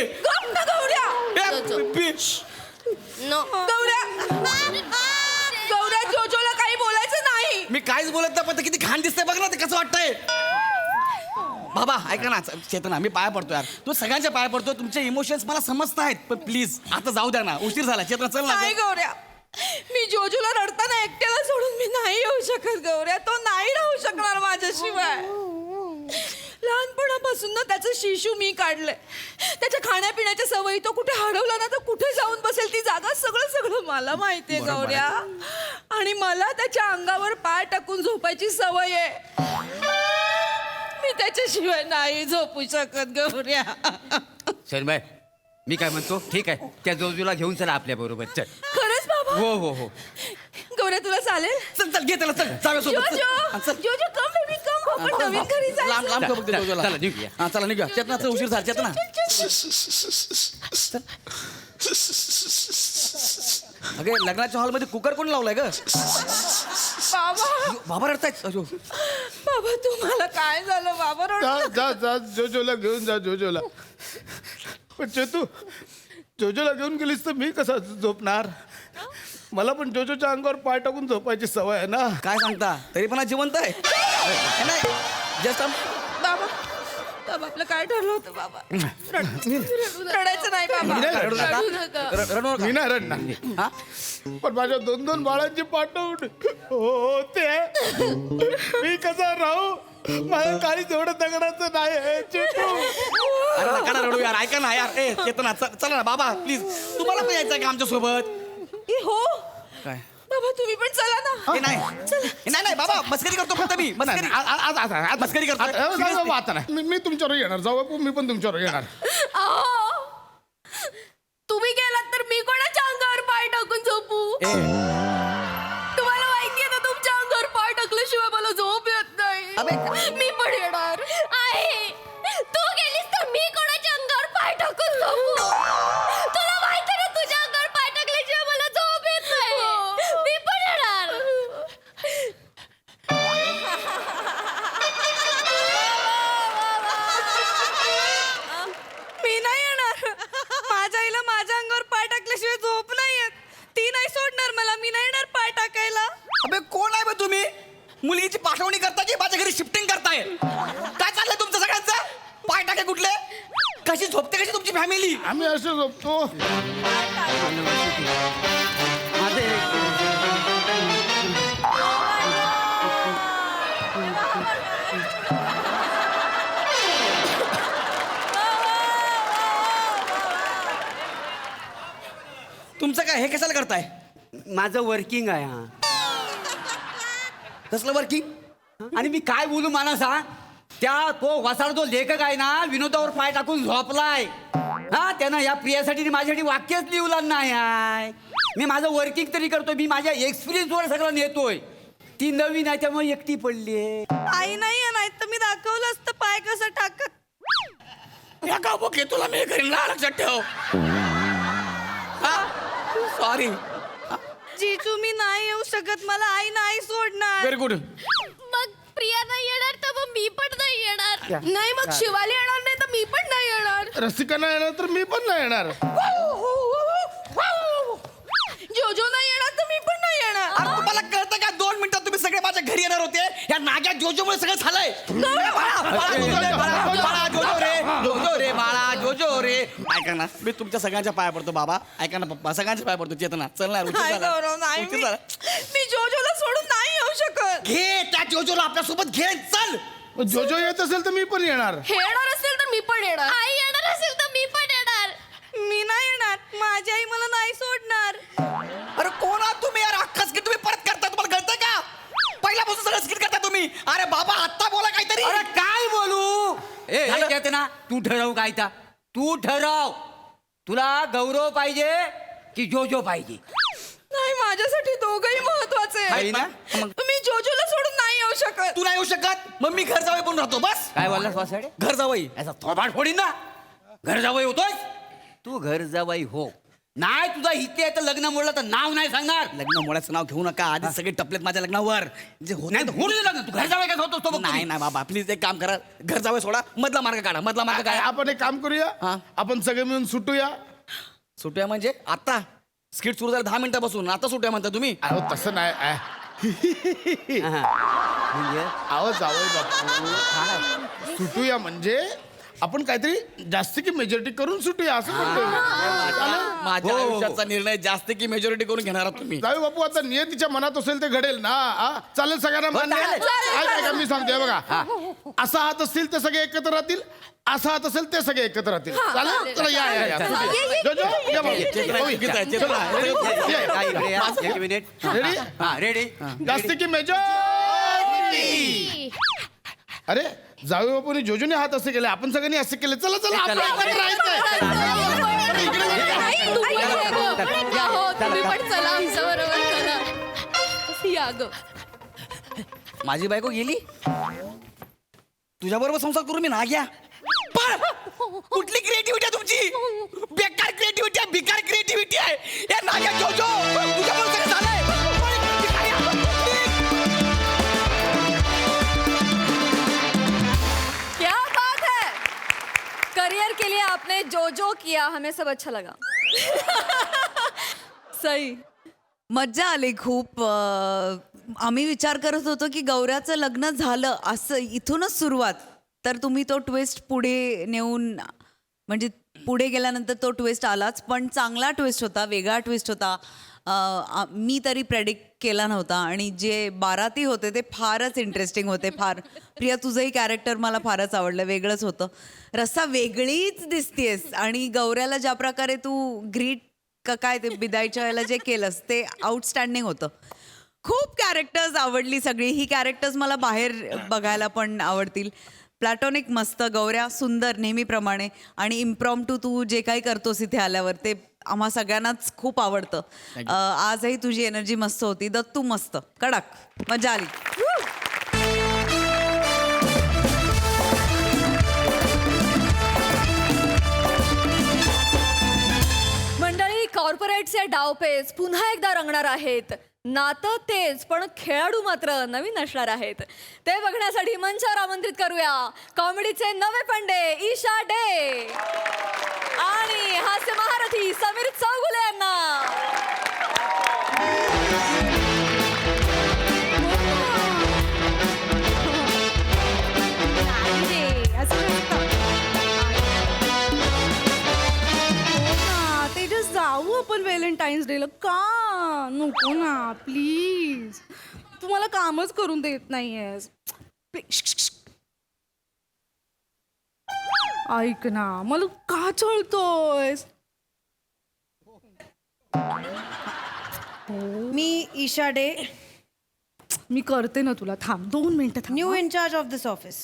गौऱ्या जोजोला काही बोलायचं नाही. मी काहीच बोलत नाही पण ते किती घाण दिसतंय बघ ना. ते कसं वाटतंय. बाबा ऐका ना चेतना मी पाया पडतो यार. तू सगळ्यांच्या पाया पडतो. तुमचे इमोशन्स मला समजत आहेत पण प्लीज आता जाऊ द्या ना. उशीर झाला. चेतना चल ना. नाही गौऱ्या मी जोजोला रडताना एकट्याला सोडून मी नाही येऊ शकत गौऱ्या. तो नाही राहू शकणार माझ्याशिवाय. लहानपणापासून ना त्याचं शिशू मी काढलंय. त्याच्या खाण्यापिण्याच्या सवयी तो कुठे हरवला ना तर कुठे जाऊन बसेल ती जागा सगळं मला माहितीये गौऱ्या. आणि मला त्याच्या अंगावर पाय टाकून झोपायची सवय आहे. मी त्याच्याशिवाय नाही झोपू शकत गौऱ्या. शरणबाई मी काय म्हणतो ठीक आहे त्या जोजूला घेऊन चला आपल्या बरोबर. चल खरंच बाबा. हो गौऱ्या तुला चालेल. चल घे त्याला. चल जाऊया जोजो कम बेबी कम. आपण नवीन घरी लांब जायचं. का बघते जोजोला. चला निघूया. हा चला निघूया. चेतना चल उशीर झाला. चेतना अगे लग्नाच्या हॉलमध्ये कुकर कोण लावलाय ग? बाबा बाबा रडतायत. बाबा तुम्हाला काय झालं बाबा रडत. जा जोजोला घेऊन जा जोजोला. पण चेतू जोजोला घेऊन गेलीस तर मी कसा झोपणार. मला पण जोजोच्या अंगावर पाय टाकून झोपायची सवय आहे ना. काय सांगता तरी पण जिवंत आहे. जस्ट बाबा बाबा आपलं काय ठरलं होतं बाबा. रडायचं नाही बाबा. रडू नका. रडू नका. रडू नका. मी नाही रडणार. हा? पण माझ्या 2 बाळांची पाठवून होते मी कसा राहू. माझं काही तेवढं दगडाचं नाही चेतू. अरे नका ना रडू यार. ऐका ना यार. चेतना चला ना बाबा प्लीज. तुम्हाला पण यायचं का आमच्या सोबत? हो काय बाबा तुम्ही पण चला ना. नाही बाबा मस्करी करतो फक्त मी. मस्करी करतो. आता नाही मी तुमच्यावर येणार. जाऊ मी पण तुमच्यावर येणार. तुम्ही गेलात तर मी कोणाच्या अंगावर पाय टाकून झोपू. तुम्हाला माहितीये ना तुमच्या अंगावर पाय टाकल्याशिवाय मला झोप येत नाही. मी पण येणार आहे. तू गेलीस तर मी कोणाच्या अंगावर पाय टाकून झोपू. तुला माहिती ना तुझ्या अंगावर पाय टाकल्याशिवाय मला झोप येत नाही. मी पण येणार. मी नाही येणार. माझ्या आईला माझ्या अंगावर पाय टाकल्याशिवाय झोप नाही येत. ती नाही सोडणार मला. मी नाही येणार पाय टाकायला. अबे कोण आहे बे तुम्ही? मुलीची पाठवणी करता की माझ्या घरी शिफ्टिंग करताय? काय चाललंय तुमचं सगळ्यांचं? पाय टाके कुठले? कशी झोपते कशी तुमची फॅमिली? आम्ही असं झोपतो. तुमचं काय काय हे कशाला करताय? माझं वर्किंग आहे हा. कसलं वर्किंग? आणि मी काय बोलू मला सांग, त्या तो वसाड जो लेखक आहे ना, विनोदावर पाय टाकून झोपलाय हा. त्यानं या प्रियासाठी माझ्यासाठी वाक्यच लिहिलं नाही आहे. मी माझं वर्किंग तरी करतोय, मी माझ्या एक्सपिरियन्सवर सगळं नेतोय. ती नवीन आहे त्यामुळे एकटी पडली आहे. आई नाही नाही तर मी दाखवलं असतं पाय कसं टाकत. या का बघे तुला मी घरी ना, लक्षात ठेव. सॉरी. जीजू मी नाही येऊ शकत, मला आई नाही सोडणार. Very good. मग प्रिया नाही येणार तर मग मी पण नाही येणार. नाही मग शिवाली येणार नाही तर मी पण नाही येणार. रसिका नाही येणार तर मी पण नाही येणार. जोजो नाही येणार तर मी पण नाही येणार. अरे तुम्हाला कळतं का, 2 मिनिटात तुम्ही सगळे माझ्या घरी येणार होते. या नाग्या जोजोमुळे सगळं झालंय. बाळा जोजो रे, जोजो रे बाळा, जोजो रे. ऐका ना, मी तुमच्या सगळ्यांच्या पाया पडतो बाबा. ऐका ना पप्पा, सगळ्यांच्या पाया पडतो. चेतना चल ना, मी जोजोला सोडून नाही येऊ शकत. घे त्या जोजोला आपल्यासोबत घे, चल. जोजो येत असेल तर मी पण येणार. हे येणार असेल तर मी पण येणार. आई येणार असेल तर मी पण येणार. मी नाही येणार, माझी आई मला नाही सोडणार. अरे कोण आहात तुम्ही यार? अख्खा स्किट तुम्ही परत करता, तुम्हाला कळतंय का? पहिल्यापासून सगळं स्किट करता तुम्ही. अरे बाबा आत्ता बोला काहीतरी. अरे काय बोलू? झालं? कहते ना, तू ठरव काय ता. तू ठरव, तुला गौरव पाहिजे की जोजो पाहिजे? नाही, माझ्यासाठी दोघंही महत्वाचे आहे ना? मग मी जोजोला सोडून नाही येऊ शकत. तू नाही येऊ शकत, मग मी घर जावई पण राहतो. बस काय बोललास वासाडे? घर जावई. याचा थोबाड फोडीन ना. घर जावई होतोय तू, घर जावई हो. नाही तुझा इथे आहे तर लग्न मोडलं तर नाव नाही सांगणार. लग्न मोडायचं नाव घेऊ नका. आधी सगळे टपलेत माझ्या लग्नावर. जे होत नाही तर होऊ दे लग्न. तू घर जावई काय होतो तो बघ. नाही नाही बाबा, प्लीज एक काम करा. घर जावई सोडा, मधला मार्ग काढा. मधला मार्ग काय? आपण एक काम करूया, हा. आपण सगळे मिळून सुटूया. सुट्या म्हणजे आता स्किट सुरू झालं 10 मिनिटापासून, आता सुट्या म्हणता तुम्ही? अहो तसं नाही. म्हणजे अहो जावई बापू, सुटूया म्हणजे आपण काहीतरी जास्त की मेजॉरिटी करून सुटूया असं म्हणतोय. माझ्या हो. आयुष्याचा निर्णय जास्त की मेजॉरिटी करून घेणार आहात तुम्ही. जावई बापू, आता नियतीच्या मनात असेल ते घडेल ना. चालेल सगळ्यांना मान्य? ऐका मी सांगतोय बघा, असा हात असतील ते सगळे एकत्र राहतील, असा हात असेल ते सगळे एकत्र राहतील. चालेल, चला या. जोजो, या बाबू. एक मिनिट. रेडी? रेडी. जास्त की मेजॉरिटी. अरे जावई बापूने जोजोने हात असे केले, आपण सगळ्यांनी असे केले. चला चला, आपण एकत्र राहायचंय. तुम्ही पण चला आमच्या बरोबर चला. या ग. माझी बायको गेली, तुझ्या बरोबर संसार करून मी ना घ्या. कुठली क्रिएटिव्हिटी आहे तुमची? बेकार क्रिएटिव्हिटी आहे, बिकार क्रिएटिव्हिटी आहे. या नाग्या जोजो, तुझ्या बरोबर सगळं झालंय. क्या बात है. करियर के लिए आपने जो जो किया हमें सब अच्छा लगा. सही. मज्जा आली खूप. आम्ही विचार करत होतो की गौऱ्याचं लग्न झालं असं इथूनच सुरुवात, तर तुम्ही तो ट्विस्ट पुढे नेऊन, म्हणजे पुढे गेल्यानंतर तो ट्विस्ट आलाच, पण चांगला ट्विस्ट होता, वेगळा ट्विस्ट होता. मी तरी प्रेडिक्ट केला नव्हता. आणि जे बाराती होते ते फारच इंटरेस्टिंग होते. फार प्रिया, तुझंही कॅरेक्टर मला फारच आवडलं, वेगळंच होतं. रस्सा वेगळीच दिसतेस. आणि गौऱ्याला ज्या प्रकारे तू ग्रीट काय ते बिदायच्या वेळेला जे केलंस ते आउटस्टँडिंग होतं. खूप कॅरेक्टर्स आवडली सगळी. ही कॅरेक्टर्स मला बाहेर बघायला पण आवडतील. प्लॅटॉनिक मस्त, गौऱ्या सुंदर नेहमीप्रमाणे, आणि इम्प्रॉम्प्टू तू जे काही करतोस इथे आल्यावर ते आम्हा सगळ्यांनाच खूप आवडतं. आजही तुझी एनर्जी मस्त होती. दत्तू मस्त, कडक, मजा आली. मंडळी, कॉर्पोरेटचे डावपेच पुन्हा एकदा रंगणार आहेत. नातं तेच, पण खेळाडू मात्र नवीन असणार आहेत. ते बघण्यासाठी मंचावर आमंत्रित करूया कॉमेडीचे नवे पंडे ईशा डे आणि हास्य महारथी समीर चौगुले यांना. तेजस, जाऊ आपण व्हॅलेंटाईन्स डेला. का नको ना प्लीज, तू मला कामच करून देत नाहीयेस. ऐक ना, मला का चळतोयस? मी ईशा डे, मी करते ना तुला, थांब 2 मिनिटं थांब. New in charge of this office.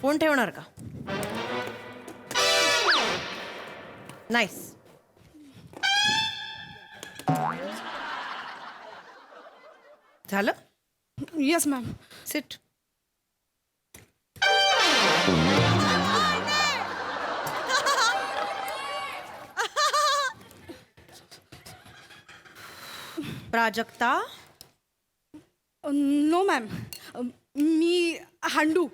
Phone ठेवणार का? नाईस. झालं? Yes ma'am. Sit. Prajakta. No ma'am, मी हांडू.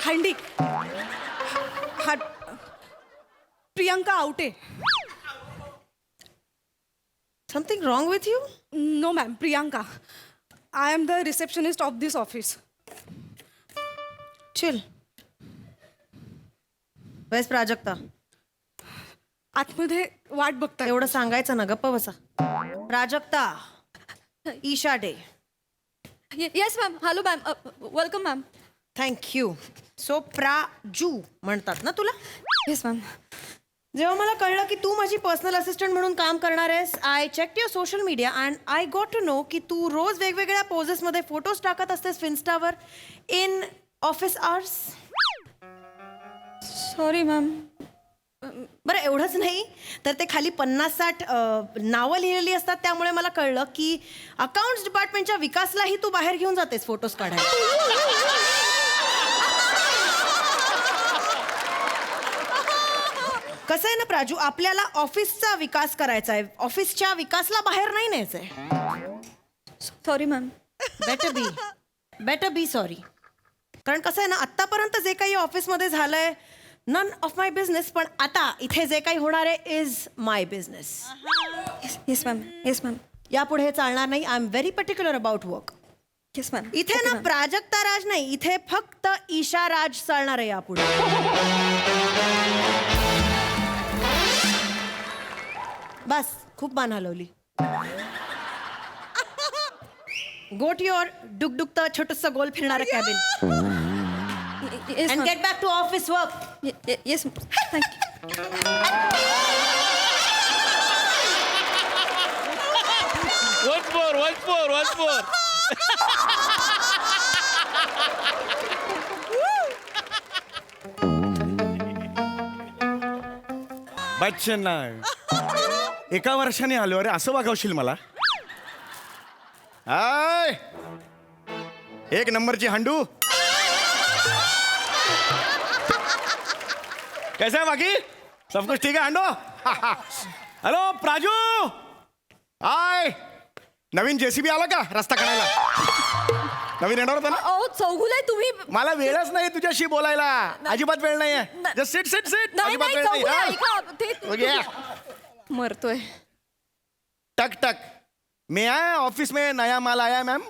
हंडी. Priyanka Awate. Something wrong with you? No ma'am, Priyanka. I am the receptionist of this office. Chill. Where's Prajakta? आतमध्ये वाट बघता. एवढं सांगायचं ना, गप्प बसा. Prajakta. Isha Dey. Yes ma'am. Hello ma'am. Welcome ma'am. Thank you. So Praju म्हणतात ना तुला? Yes ma'am. जेव्हा मला कळलं की तू माझी पर्सनल असिस्टंट म्हणून काम करणार आहेस, I check your social media and I got to know की तू रोज वेगवेगळ्या पोजेसमध्ये फोटोज टाकत असतेस इन्स्टावर in office hours. Sorry ma'am. बरं, एवढंच नाही तर ते खाली 50-60 नावं लिहिलेली असतात. त्यामुळे मला कळलं की अकाउंट्स डिपार्टमेंटच्या विकासलाही तू बाहेर घेऊन जातेस फोटोज काढायला. कसं आहे ना प्राजू, आपल्याला ऑफिसचा विकास करायचा आहे, ऑफिसच्या विकासला बाहेर नाही न्यायचंय. Sorry ma'am. Better be sorry. कारण कसं आहे ना, आत्तापर्यंत जे काही ऑफिसमध्ये झालंय नन ऑफ माय बिझनेस, पण आता इथे जे काही होणार आहे is my business. Yes ma'am. Yes ma'am. यापुढे हे चालणार नाही. I am very particular about work. Yes ma'am. इथे ना प्राजक्ता राज नाही, इथे फक्त ईशा राज चालणार आहे यापुढे. बस, खूप मान हलवली. गो टू युअर डुकडुकतं छोटंसं गोल फिरणारं cabin yes and get back to office work. Yes thank you. once more. Bachchan नाही. एका वर्षाने आलो. अरे असं वागवशील मला? हाय, एक नंबरची हांडू. कैसा है बाकी? सब कुछ ठीक है हांडो? हॅलो प्राजू. हाय, नवीन जेसीबी आला का रस्ता काढायला? नवीन येणार होता ना? चौगुले तुम्ही. मला वेळच नाही तुझ्याशी बोलायला, अजिबात वेळ नाहीये. Just sit. अजिबात वेळ नाही. मरतोय. टक मैं आया ऑफिस में, नया माल आया मैम.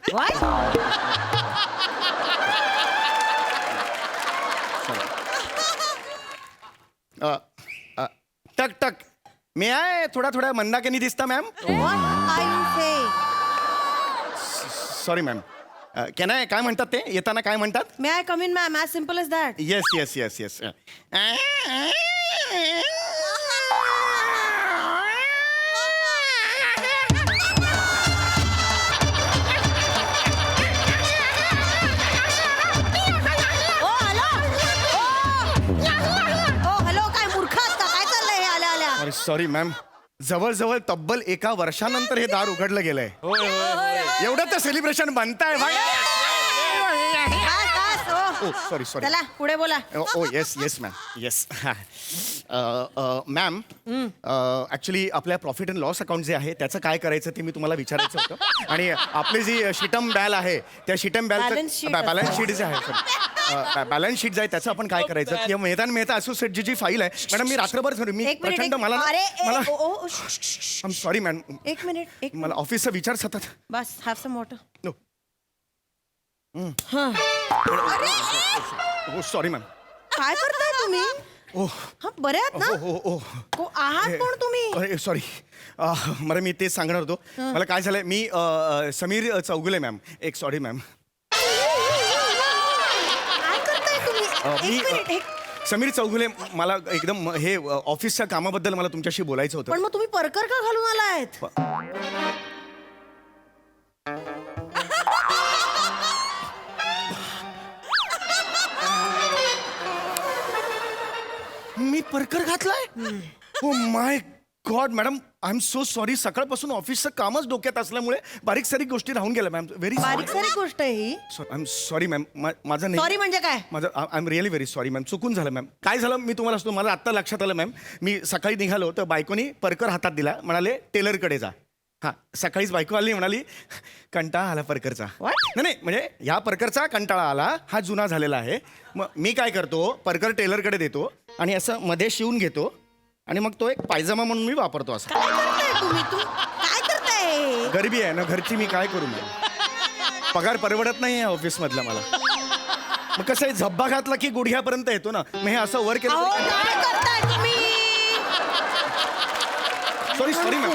टक मैं आया, थोड़ा मंदा के नहीं दिसता मैम. Sorry ma'am. काय म्हणतात ते येताना, काय म्हणतात? May I come in ma'am, as simple as that. Yes. Sorry ma'am. जवळजवळ तब्बल एका वर्षानंतर हे दार उघडलं गेलंय. एवढं तर सेलिब्रेशन बनताय भाई. सॉरी चला पुढे बोला. Oh yes ma'am. Yes ma'am, actually आपल्या प्रॉफिट अँड लॉस अकाउंट जे आहे त्याचं काय करायचं ते मी तुम्हाला विचारायचं होतं. आणि आपली जी शिटम बॅल आहे त्या शिटम बॅलन्स शीट जे आहे, बॅलन्स शीट जे आहे त्याचं आपण काय करायचं? किंवा मेहता असोसिएटची जी फाईल आहे मॅडम, मी रात्रभर मी प्रचंड मला सॉरी मॅम, एक मिनिट. मला ऑफिसचा विचार सतत. बस, have some water. No. Sorry ma'am. काय करताय तुम्ही? हा बरे आहात ना? आहात कोण तुम्ही? सॉरी मला मी तेच सांगणार होतो. मला काय झालंय, मी Sameer Chougule ma'am. Sorry ma'am. काय करताय तुम्ही? एक मिनिट, समीर चौगुले, मला एकदम हे ऑफिसच्या कामाबद्दल मला तुमच्याशी बोलायचं होतं. पण मग तुम्ही परकर का घालून आलायत? मी परकर घातलाय? Oh my God madam, I am so sorry. सकाळपासून ऑफिसचं कामच डोक्यात असल्यामुळे बारीक सारीक गोष्टी राहून गेल्या मॅम. व्हेरी बारीक सारी गोष्ट आहे ही. I am sorry ma'am. माझं नाही. सॉरी म्हणजे काय? माझं I am really very sorry ma'am. चुकून झालं मॅम. काय झालं मी तुम्हाला सांगतो. मला आत्ता लक्षात आलं मॅम. मी सकाळी निघालो तर बायकोनी परकर हातात दिला, म्हणाले टेलरकडे जा. हां, सकाळीच बायको आली, म्हणाली कंटाळा आला परकरचा. नाही म्हणजे ह्या परकरचा कंटाळा आला, हा जुना झालेला आहे. मग मी काय करतो, परकर टेलरकडे देतो आणि असं मध्ये शिवून घेतो आणि मग तो एक पायजमा म्हणून मी वापरतो. असं काय करताय तुम्ही? काय करताय? गरिबी आहे ना घरची, मी काय करू मॅम. पगार परवडत नाही आहे ऑफिसमधला मला. मग कसं आहे, झब्बा घातला की गुडघ्यापर्यंत येतो ना. मग हे असं वर केलं. काय करताय तुम्ही? Sorry ma'am.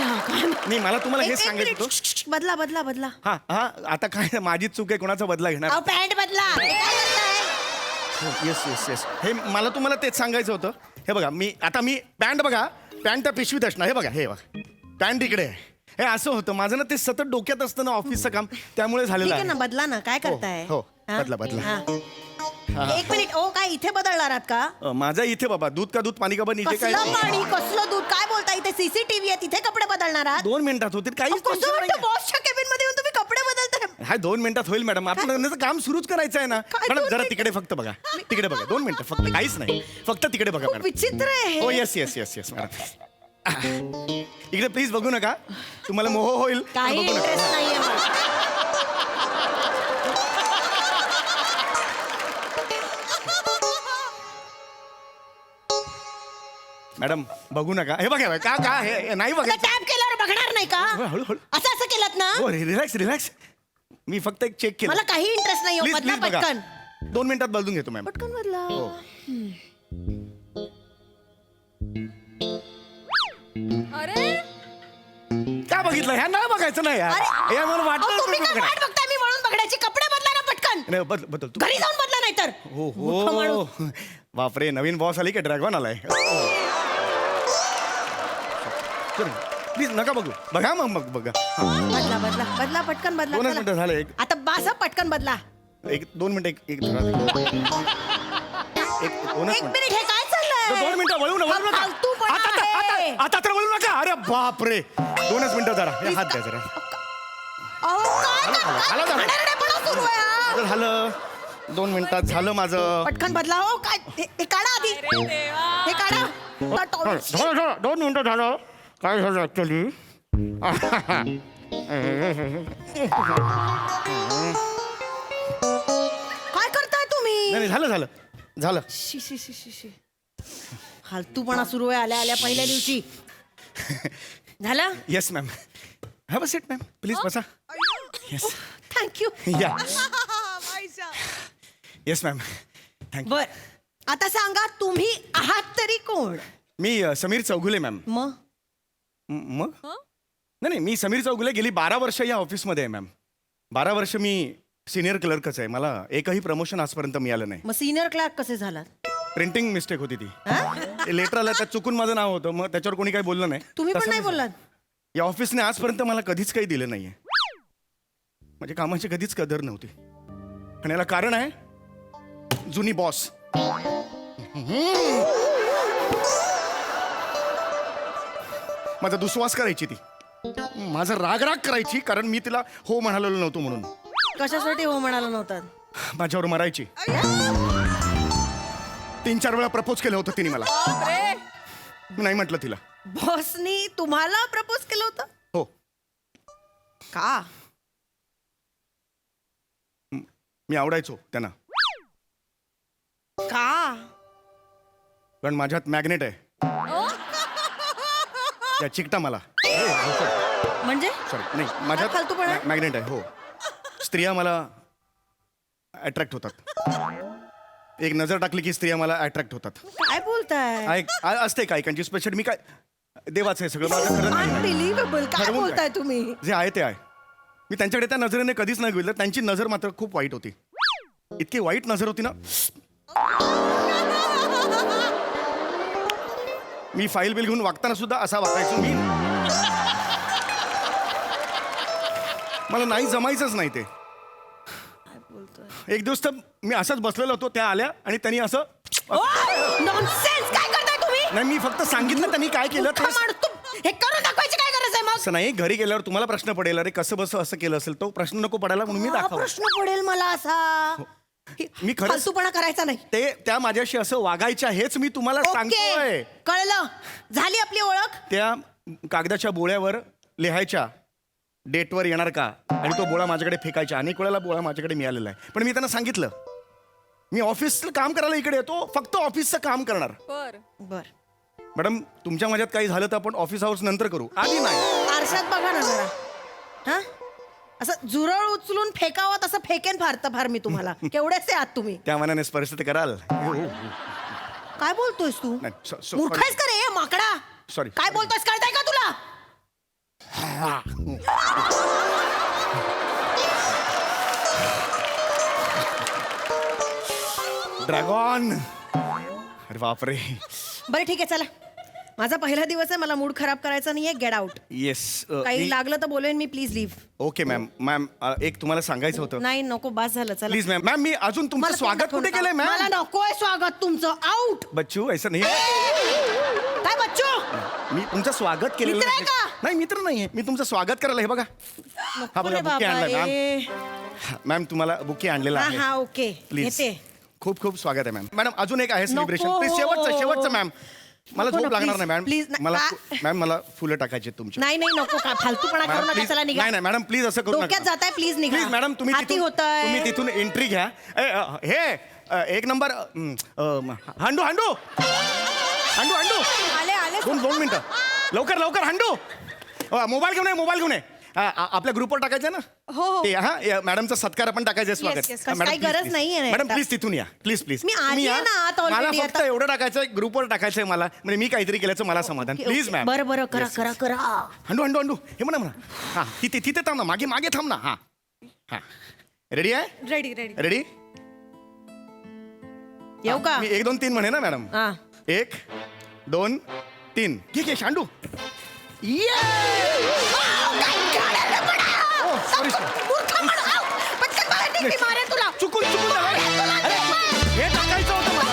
नाही, मला तुम्हाला हे सांगायचं होतं. बदला बदला बदला. हा हा, आता काय माझीच चूक आहे, कोणाचा बदला घेणार. अहो पॅन्ट बदला. हे काय करताय? येस. हे मला तुम्हाला तेच सांगायचं होतं. हे बघा, मी पॅन्ट बघा, पॅन्ट त्या पिशवीत असणार. हे बघा पॅन्ट इकडे आहे. हे असं होतं माझं ना, ते सतत डोक्यात असतं ना ऑफिसचं काम, त्यामुळे झालेलं ठीक आहे आहे. ना, बदला ना. काय करताय? हो, हा? बदला. हा. एक मिनिट. ओ काय इथे बदलणार आहात का? माझा इथे बाबा दूध का दूध पाणी का पण इथे काय. कसलं पाणी कसलं दूध? काय बोलता? इथे सीसीटीव्ही आहे, तिथे कपडे बदलणार आहात? 2 मिनिटात होतील. काही कसं वाटतं बॉसच्या केबिन मध्ये येऊन तुम्ही कपडे बदलताय? हा 2 मिनिटात होईल मॅडम. आपलं काम सुरूच करायचं आहे ना मॅडम. जरा तिकडे फक्त बघा, तिकडे बघा. 2 मिनिटं फक्त, काहीच नाही, फक्त तिकडे बघा मॅडम. विचित्र आहे. हो येस मॅडम. इकडे प्लीज बघू नका, तुम्हाला मोह होईल. काही बघू नका. इंटरेस्ट नाहीये मला. मॅडम बघू नका. हे बघा का हे नाही बघा. टॅप केल्यावर बघणार नाही का? हळूहळू. असं केलं ना? हो रिलॅक्स. मी फक्त एक चेक केलं. मला काही इंटरेस्ट नाही. Please, बदला please बघा. पटकन. 2 मिनिटात बदलून घेतो मॅम. पटकन बदला. अरे काय बघितलं? ह्या नाही बघायचं नाही यार. हे मला अहो, तुम्ही काय वाटलं. वाट बघताय मी म्हणून बघण्याची? कपडे बदला ना पटकन. नाही, बदल तू. घरी जाऊन बदला नाही तर. मूर्ख हो माणूस. बापरे, नवीन बॉस आली का ड्रॅगन आलाय. प्लीज नका बघू. बघा मग बघा. बदला पटकन बदला. 2 चला. मिनिटं झाले. आता बासा पटकन बदला. 2 मिनिटं. एक धरा. 2 मिनिट. हे काय चाललंय? 2 मिनिटं वळू नका. फालतूपणा आहे. आता तर वळू नका. अरे बापरे, 2च मिनिटं जरा. हे हात द्या जरा. अहो, काय घाणेरडेपणा सुरू आहे हा? झालं 2 मिनिटात झालं माझं. पटकन बदला. हो काय हे काढा आधी. हे काढा. 2 मिनिटं झालं. काय झालं ऍक्च्युली, काय करताय तुम्ही? नाही झालं. शी. फालतूपणा सुरू आहे आल्या आल्या पहिल्या दिवशी. झालं? Yes ma'am. Have a seat ma'am, please बसा. येस. थँक्यू. या. Yes ma'am, thank you. बर आता सांगा तुम्ही आहात तरी कोण? मी समीर चौगुले मॅम. मग नाही, मी समीर चौगुले. गेली 12 वर्ष या ऑफिसमध्ये आहे मॅम. 12 वर्ष मी सिनियर क्लर्कच आहे. मला एकही प्रमोशन आजपर्यंत मिळालं नाही. मग सिनियर क्लर्क कसे झालात? प्रिंटिंग मिस्टेक होती ती. लेटर आलं त्यात चुकून माझं नाव होतं, मग त्याच्यावर कोणी काही बोललं नाही. तुम्ही पण तसं नाही झालं. बोललात? या ऑफिसने आजपर्यंत मला कधीच काही दिलं नाहीये. माझ्या कामाची कधीच कदर नव्हती. आणि याला कारण आहे जुनी बॉस. माझा दुस्वास करायची ती. माझा राग करायची, कारण मी तिला हो म्हणालेलो नव्हतो म्हणून. कशासाठी हो म्हणाला नव्हतात? माझ्यावर मरायची. 3-4 वेळा प्रपोज केलं होतं तिने मला. मी नाही म्हटलं तिला. बॉसनी तुम्हाला प्रपोज केलं होतं? हो. का? मी आवडायचो त्यांना. का? कारण माझ्यात मॅग्नेट आहे. त्या चिकटा मला. म्हणजे? सॉरी, नाही, माझ्यात मॅग्नेट आहे. हो, स्त्रिया मला अट्रॅक्ट होतात. एक नजर टाकली की स्त्रिया मला अट्रॅक्ट होतात. काय बोलताय? असते काहीकांची स्पेशल. मी काय देवाचं आहे सगळं माझं खरं नाही. अनबिलिव्हेबल. काय ठरवून बोलताय काय? तुम्ही? जे आहे ते आहे. मी त्यांच्याकडे त्या नजरेने कधीच नाही बघितलं. त्यांची नजर मात्र खूप वाईट होती. इतकी वाईट नजर होती ना. मी फाईल बिल घेऊन वागताना सुद्धा असा वागायचो मी. मला नाही जमायचंच नाही ते. एक दिवस तर मी असंच बसलेलो होतो, त्या आल्या आणि त्यांनी असं नॉनसेन्स. काय करताय तुम्ही? नाही, मी फक्त सांगितलं त्यांनी काय केलं ते. हे करून दाखवायची काय गरज आहे मग? असं नाही, घरी गेल्यावर तुम्हाला प्रश्न पडेल, अरे कसं बस असं केलं असेल, तो प्रश्न नको पडायला म्हणून मी हा दाखवलं. प्रश्न पडेल मला असा. मी खरंच फालतूपणा करायचा नाही. ते त्या माझ्याशी असं वागायच्या हेच मी तुम्हाला सांगतोय. कळलं. झाली आपली ओळख. त्या कागदाच्या बोळ्यावर लिहायच्या डेटवर येणार का, आणि तो बोळा माझ्याकडे फेकायचा. अनेक वेळेला बोळा माझ्याकडे मिळालेला आहे, पण मी त्यांना सांगितलं मी ऑफिसला काम करायला इकडे येतो, फक्त ऑफिसचं काम करणार. बर. मॅडम तुमच्या माझ्यात काही झालं तर आपण ऑफिस आवर्स नंतर करू, आधी नाही. आरशात बघा ना जरा. हा असं झुरळ उचलून फेकावं तसं फेकेन फार मी तुम्हाला. केवढेच आहात तुम्ही? त्या मनाने स्पर्श तर कराल. काय बोलतोयस तू? नाही, मूर्ख आहेस का रे माकडा? सॉरी. काय बोलतोयस कळतंय का तुला? ड्रॅगॉन. अरे बापरे. बरं ठीक आहे चला. माझा पहिला दिवस आहे, मला मूड खराब करायचा नाहीये. Get out. येस. काही लागलं तर बोलेन मी. Please leave. Okay ma'am. Ma'am एक तुम्हाला सांगायचं होतं. नाही नको, बस झालं. चला प्लीज मॅम. मॅम मी अजून तुमचं मला स्वागत कुठे केलंय मॅम? मला नकोय स्वागत तुमचं. आउट. बच्चू ऐसा नाही. काय बच्चू? मी तुमचं स्वागत केलेलं मित्र आहे नाही. का? नाही मित्र नाहीये मी. तुमचं स्वागत करायला हे बघा. हा बघा बुके आणलाय मॅम. मॅम तुम्हाला बुके आणलेला आहे. हा ओके. प्लीज. येते. खूप खूप स्वागत आहे मॅम. मॅडम अजून एक आहे सेलिब्रेशन. प्लीज शेवटचं मॅम. मला नको झोप ना, लागणार please, नाही मॅम. please, मला आ- मॅम मला फुलं टाकायचे तुमच्या. नाही नको. काय फालतूपणा करू मॅडम, नका. please. चला निघा. नाही नाही मॅडम प्लीज असं करू डोक्यात जाताय. प्लीज निघा. प्लीज मॅडम तुम्ही हाती तिथून- होतंय. तुम्ही तिथून एंट्री घ्या. हे एक नंबर हांडू हांडू हांडू हांडू आले. दोन मिनिटं. लवकर हांडू. मोबाईल घेऊन ये. आपल्या ग्रुपवर टाकायचं ना. हो. ते मॅडमचा सत्कार आपण टाकायचं स्वागत. yes, yes. काही गरज नाहीये. मॅडम प्लीज तिथून या. प्लीज मी आली आहे ना आत मला already फक्त आता. एवढं टाकायचंय, ग्रुपवर टाकायचंय मला, म्हणजे मी काहीतरी केल्याचं मला समाधान. Please ma'am. बरं करा. हांडू हे म्हणा. हा तिथे थांब ना. मागे थांब ना. हा रेडी आहे. रेडी. येऊ का? मी 1 2 3 म्हणे ना मॅडम. हा 1 2 3. ठीक आहे शांडू. सॉरी चुकून अरे, हे टाकायचं होतं मला.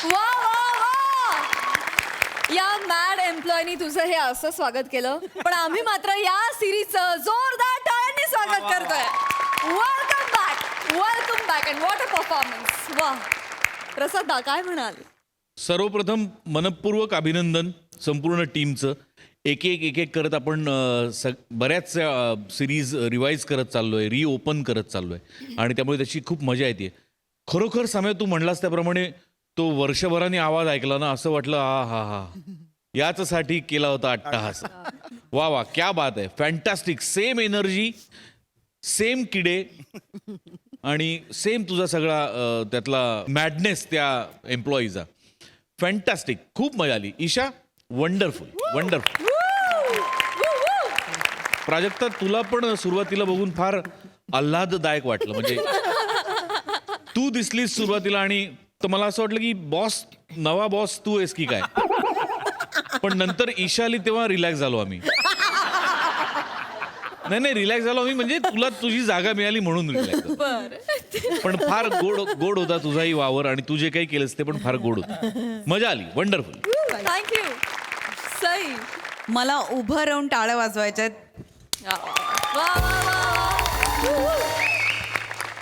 वा. या मॅड एम्प्लॉयनी तुझं हे असं स्वागत केलं, पण आम्ही मात्र या सिरीजचं जोरदार टाळ्यांनी स्वागत करतोय. Welcome back and what a performance. वा प्रसाद दा काय म्हणाल? सर्वप्रथम मनपूर्वक अभिनंदन संपूर्ण टीमचं. एक एक करत आपण बऱ्याच सिरीज रिवाईज करत चाललोय, रिओपन करत चाललोय, आणि त्यामुळे त्याची खूप मजा येते. खरोखर समय तू म्हणलास त्याप्रमाणे तो वर्षभराने आवाज ऐकला ना, असं वाटलं हा याचसाठी केला होता अट्टहास. वा क्या बात आहे. फॅन्टॅस्टिक. सेम एनर्जी, सेम किडे आणि सेम तुझा सगळा त्यातला मॅडनेस त्या एम्प्लॉईचा. फॅन्टॅस्टिक. खूप मजा आली. ईशा वंडरफुल. प्राजक्ता तुला पण सुरुवातीला बघून फार आल्हाददायक वाटलं. म्हणजे तू दिसलीस सुरुवातीला आणि तर मला असं वाटलं की नवा बॉस तू आहेस की काय. पण नंतर ईशा आली तेव्हा रिलॅक्स झालो आम्ही. नाही रिलॅक्स झालो आम्ही, म्हणजे तुला तुझी जागा मिळाली म्हणून रिलॅक्स. पण फार गोड होता तुझाही वावर, आणि तू जे काही केलंस ते पण फार गोड होतं. मजा आली. वंडरफुल. थँक्यू. सई मला उभं राहून टाळ्या वाजवायच्या.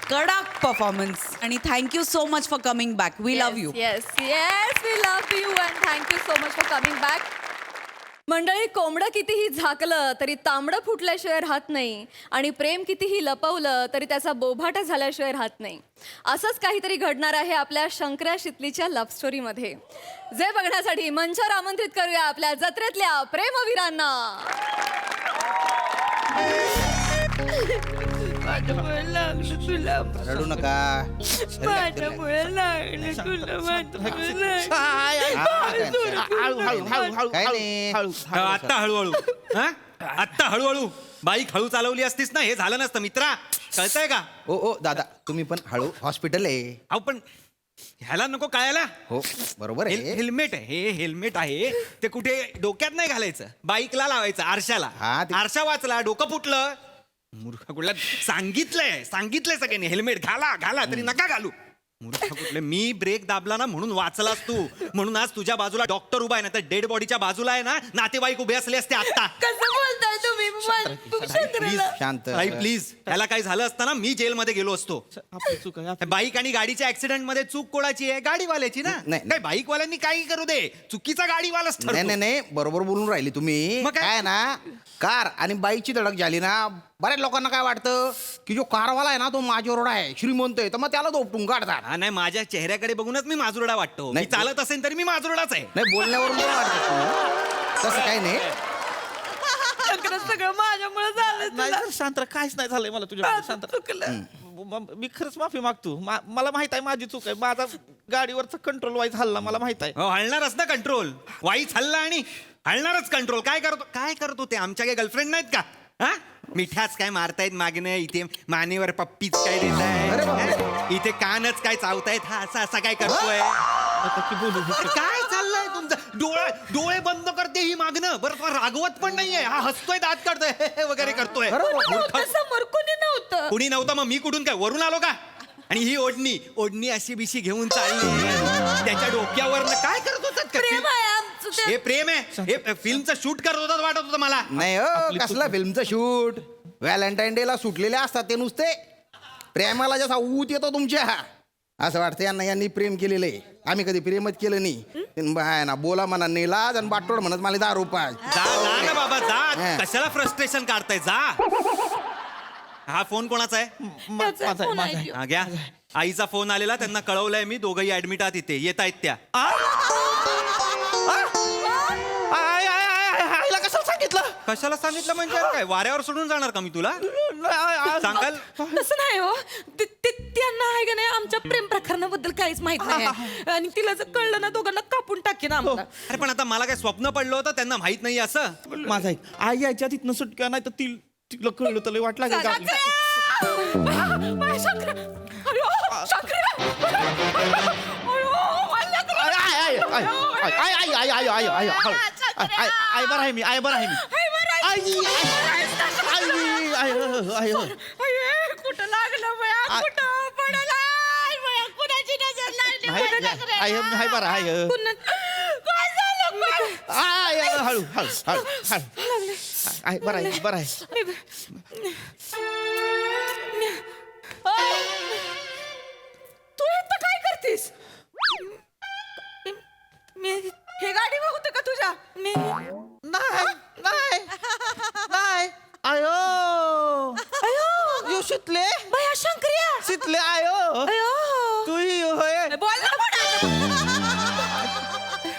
कडक परफॉर्मन्स आणि thank you so much for coming back. We love you. Yes we love you and thank you so much for coming back. मंडळी, कोंबडं कितीही झाकलं तरी तांबडं फुटल्याशिवाय राहत नाही, आणि प्रेम कितीही लपवलं तरी त्याचा बोभाटा झाल्याशिवाय राहत नाही. असंच काहीतरी घडणार आहे आपल्या शंकर्या शितलीच्या लव्ह स्टोरीमध्ये, जे बघण्यासाठी मंचावर आमंत्रित करूया आपल्या जत्रेतल्या प्रेमवीरांना. माझ्यामुळे लागलं तुला रडू नका माझ्यामुळे लागलं तुला माझ्यामुळे काय नाही आत्ता हळूहळू हा आत्ता हळूहळू बाईक हळू चालवली असतीस ना हे झालं नसतं मित्रा कळतंय का ओ दादा तुम्ही पण हळू हॉस्पिटल आहे अहो पण ह्याला नको कळायला हो बरोबर आहे हेल्मेट आहे हे हेल्मेट आहे ते कुठे डोक्यात नाही घालायचं बाईकला लावायचं आरशाला हा, ते- आरशा वाचला डोकं फुटलं मूर्ख कुठला सांगितलंय सगळ्यांनी हेल्मेट घाला घाला तरी नका घालू मूर्ख कुठले मी ब्रेक दाबला ना म्हणून वाचलास तू म्हणून आज तुझ्या बाजूला डॉक्टर उभा आहे ना तर डेड बॉडीच्या बाजूला आहे ना नातेवाईक उभे असले असते आता कसं बोलताय तुम्ही शंकराला? शांत प्लीज त्याला काही झालं असतं ना मी जेलमध्ये गेलो असतो आपली चूक आहे बाईक आणि गाडीच्या ऍक्सिडेंट मध्ये चूक कोणाची आहे गाडीवाल्याची ना नाही. काय बाईकवाल्यांनी काही करू दे चुकीचा गाडीवालाच ठरतो. नाही नाही नाही बरोबर बोलून राहिली तुम्ही मग काय? काय ना कार आणि बाईकची धडक झाली ना बऱ्याच लोकांना काय वाटतं की जो कारवाला आहे ना तो माझ्यावर आहे श्रीमंत आहे तर मग त्याला दोपटून काढतात हा नाही माझ्या चेहऱ्याकडे बघूनच मी माजुरडा वाटतो मी नाही. चालत असेल तरी मी माजुरडाच आहे नाही बोलण्यावरून मला वाटतं तसं काही नाही शंकरा सगळं माझ्यामुळे झालं नाही तुला सर, शांत राहा. काहीच नाही झालंय मला तुझ्या शांत राहा. चुकलं मी खरंच माफी मागतो मला माहित आहे माझी चूक आहे माझा गाडीवरचा कंट्रोल वाईज हल्ला मला माहित आहे हो हलणारच ना कंट्रोल वाईच हल्ला आणि हलणारच कंट्रोल काय करतो ते आमच्या काही गर्लफ्रेंड नाहीत का हा मिठाच काय मारतायत मागणं इथे मानेवर पप्पीच काय देतायत इथे कानच काय चावतायत हा असा काय करतोय काय चाललंय तुमचं डोळे बंद करते ही मागणं बरं तुला रागवत पण नाहीये हा हसतोय दात काढतोय वगैरे करतोय नव्हतं समोर कोणी नव्हतं कुणी नव्हतं मग मी कुठून काय वरून आलो का आणि ही ओढणी अशी बिशी घेऊन चालली त्याच्या डोक्यावर काय करत होतात का? प्रेम आहे आमचं ते. हे प्रेम आहे हे फिल्मचं शूट करत होतात वाटत होतं मला नाही हो कसला फिल्मचं शूट व्हॅलेंटाईन डे ला सुटलेले असतात ते नुसते प्रेमाला जसा ऊत येतो तुमच्या असं वाटतं यांनी प्रेम केलेलं आहे आम्ही कधी प्रेमच केलं नाही बाय ना बोला म्हणा नाही लाज आणि बाटोड म्हणत मला 10 रुपये जा ना बाबा जा हा. कशाला फ्रस्ट्रेशन काढताय जा हा फोन कोणाचा आहे त्याचा फोन आहे. हा, घ्या आईचा फोन आलेला त्यांना कळवलंय मी दोघंही ऍडमिट आहात इथे येत आहेत त्या आईला कशाला सांगितलं कशाला सांगितलं म्हणजे काय वाऱ्यावर सोडून जाणार का मी तुला सांगाल तसं नाही हो त्यांना आहे का नाही आमच्या प्रेम प्रकरणाबद्दल काहीच माहित नाही आणि तिला जर कळलं ना दोघांना कापून टाकेन आम्हाला अरे पण आता मला काय स्वप्न पडलं होतं त्यांना माहित नाही असं माझा ऐक आई यायच्या तिथनं सुटका नाही तर तिला कळलं तर लय वाट लागेल का आपली? आई बरं आहे मी आई बरं आहे मी कुठं लागलं बया कुठं पडला कुणाची नजर लागली हाय बरं आहे काय झालं हळू आहे बरं आहे तू इथं काय करतीस मी हे गाडी होतं का तुझ्या मी नाही आयो शितले बया शंकरिया शितले आयो अयो तू होय बोल ना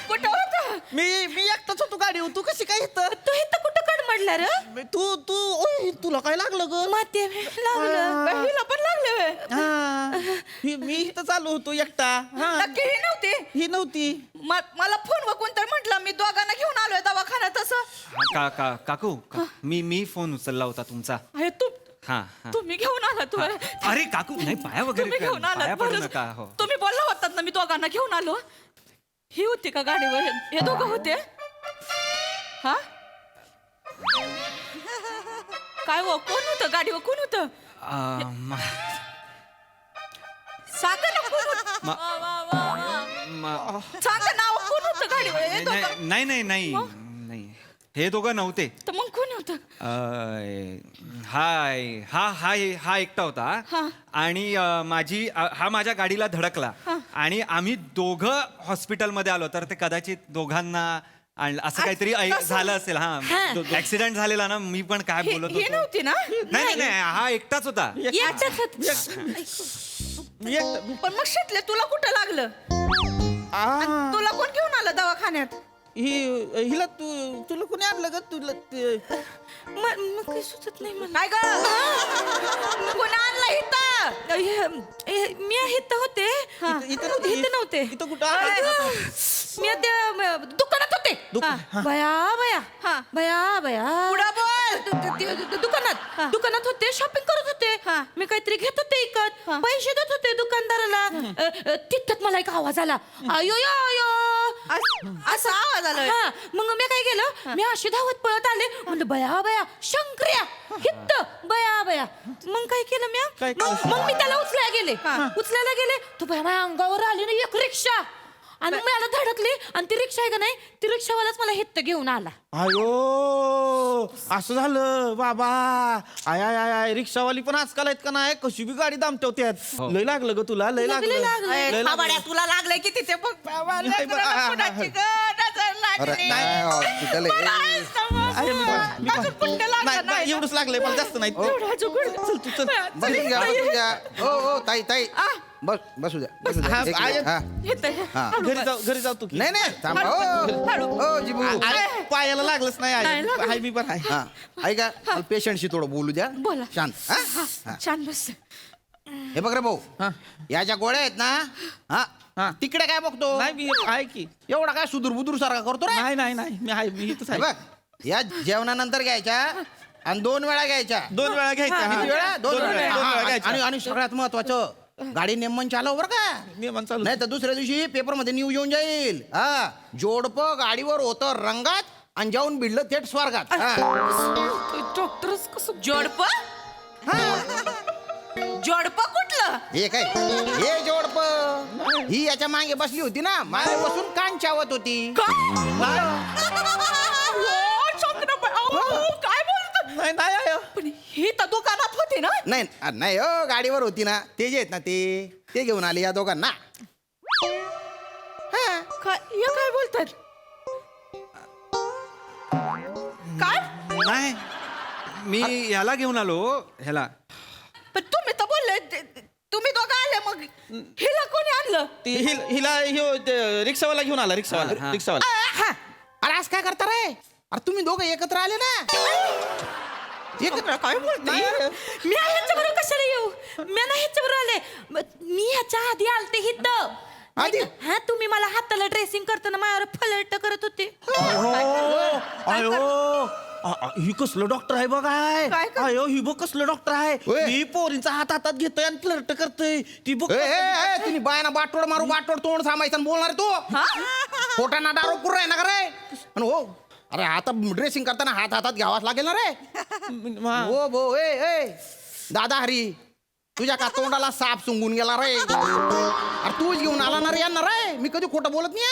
कुठं होतं मी एकटाच होतो गाडी तू कशी काय इथं तू इथं कुठं कडमडला रे तुला काय लागलं ग माती लागलं हिला पण लागलं मी इथं चालू होतो एकटा नक्की ही नव्हती ही नव्हती मला फोनवर कोणतरी म्हटलं मी दोघांना घेऊन आलोय दवाखान्यात तसं काकू मी फोन उचलला होता तुमचा अरे तू हा हा. तुम्ही घेऊन आला तू अरे काकू नाही पाया तुम्ही वगैरे घेऊन पाया आलात पडू बरंच. नका हो तुम्ही बोलला होतात ना मी दोघांना घेऊन आलो ही होती का गाडीवर हे दोघं होते हा काय हो कोण होतं गाडीवर कोण होतं सांगा ना कोण होतं? सांगा नाव कोण होतं गाडीवर हे दोघं नाही हे दोघं नव्हते तर मग कोण होतं हा एकटा होता आणि हा माझ्या गाडीला धडकला आणि आम्ही दोघं हॉस्पिटलमध्ये आलो तर ते कदाचित दोघांना असं काहीतरी झालं असेल हा ऍक्सिडेंट झालेला ना मी पण काय बोलत ही होतो नव्हती ना नाही हा एकटाच होता याच्यात पण मग शेतले तुला कुठं लागलं आणि तुला कोण घेऊन आलं दवाखान्यात हिला तुला कोणी आणलं ग तुला काही सुचत नाही मला. काय ग कोणा आणलं इथं मी इथं होते. इथं नव्हते. इथं कुठं मी त्या दुकानात होते. बया बया बया बया पुढं बोल. दुकानात होते. शॉपिंग करत होते. मी काहीतरी घेत होते इकत. पैसे देत होते दुकानदाराला. तिथं मला एक आवाज आला. आयो यो यो असा आवाज आला. मग मी काय केलं, मी अशी धावत पळत आले. म्हणलं बया बया शंकर्या हित्त बया बया. मग काय केलं मी, मग मी त्याला उचलायला गेले. तो बया माझ्या अंगावर आली ना एक रिक्षा आणि मला धडकली. आणि ती रिक्षा आहे का नाही, ती रिक्षावालाच मला हित्त घेऊन आला. अयो असं झालं बाबा. आय आय आय आय रिक्षावाली पण आजकाल आहेत का नाही, कशी बी गाडी दामटवत्यात. लय लागलं ग तुला, लय लागलं. बाबाड्या तुला लागलंय की तिथे बघ. हॉस्पिटल एवढंच लागलंय मला, जास्त नाही. चल तू चल. बसून घ्या. हो ताई ताई बस बसू द्या. घरी जाऊ तू की. नाही थांबा. हो जिबू पायाला लागलंच नाही. आहे मी पण आहे. ऐका पेशंटशी थोडं बोलू द्या. बोला. शांत. छान बस. हे बघ रे भाऊ, याच्या गोळ्या आहेत ना. तिकडे काय बघतो? नाही मी आहे की. एवढा काय सुदूर बुदूर सारखा करतो रे? नाही मी आहे, मी इथंच आहे. बघ या जेवणानंतर घ्यायच्या आणि 2 वेळा घ्यायच्या. 2 वेळा घ्यायच्या. किती वेळा? 2 वेळा घ्यायच्या. आणि सगळ्यात महत्वाचं, गाडी नेमन चालव बरं का. नियमन चालू. नाही तर दुसऱ्या दिवशी पेपर मध्ये न्यूज येऊन जाईल. जोडपं गाडीवर होतं रंगात आणि जाऊन भिडलं थेट स्वर्गात. डॉक्टरच कसं जोडप कुठलं हे काय हे जोडपं ही याच्या मागे बसली होती ना, मागे बसून कान चावत होती. काय बोलतो. नाही पण ही तर दुकानात होती ना. नाही हो गाडीवर होती ना. ते जे आहेत ना ते घेऊन आले या दोघांना. काय बोलतात. काय नाही मी ह्याला घेऊन आलो. ह्याला पण तुम्ही तर बोलले तुम्ही दोघं आले, मग हिला कोणी आणलं. हिला रिक्षावाला घेऊन आला. रिक्षावाला. अरे आज काय करता रे? अरे तुम्ही दोघं एकत्र आले ना. काय बोलते. मी ह्याच्याबरोबर कशाला येऊ. मी नाही ह्याच्याबरोबर आले. मी ह्याच्या आधी आलते हिथं. हा तुम्ही मला हाताला ड्रेसिंग करताना माझ्यावर फलट करत होते. अयो ही कसलं डॉक्टर आहे बघाय. अयो ही बघ कसलं डॉक्टर आहे. मी पोरींचा हातात घेतोय आणि फ्लर्ट करतोय. ती बघ तुम्ही बायाना बाटोड मारू बाटोड तोंड थांबायचं आणि बोलणार तू. पोटांना दारू पुर आहे ना का रे. हो अरे आता ड्रेसिंग करताना हातात घ्यावाच लागेल ना रे. हो भो ए दादा हरी, तुझ्या का तोंडाला साप सुंगून गेला रे. अरे तूच घेऊन आला ना रे यांना रे. मी कधी खोटं बोलत नाही.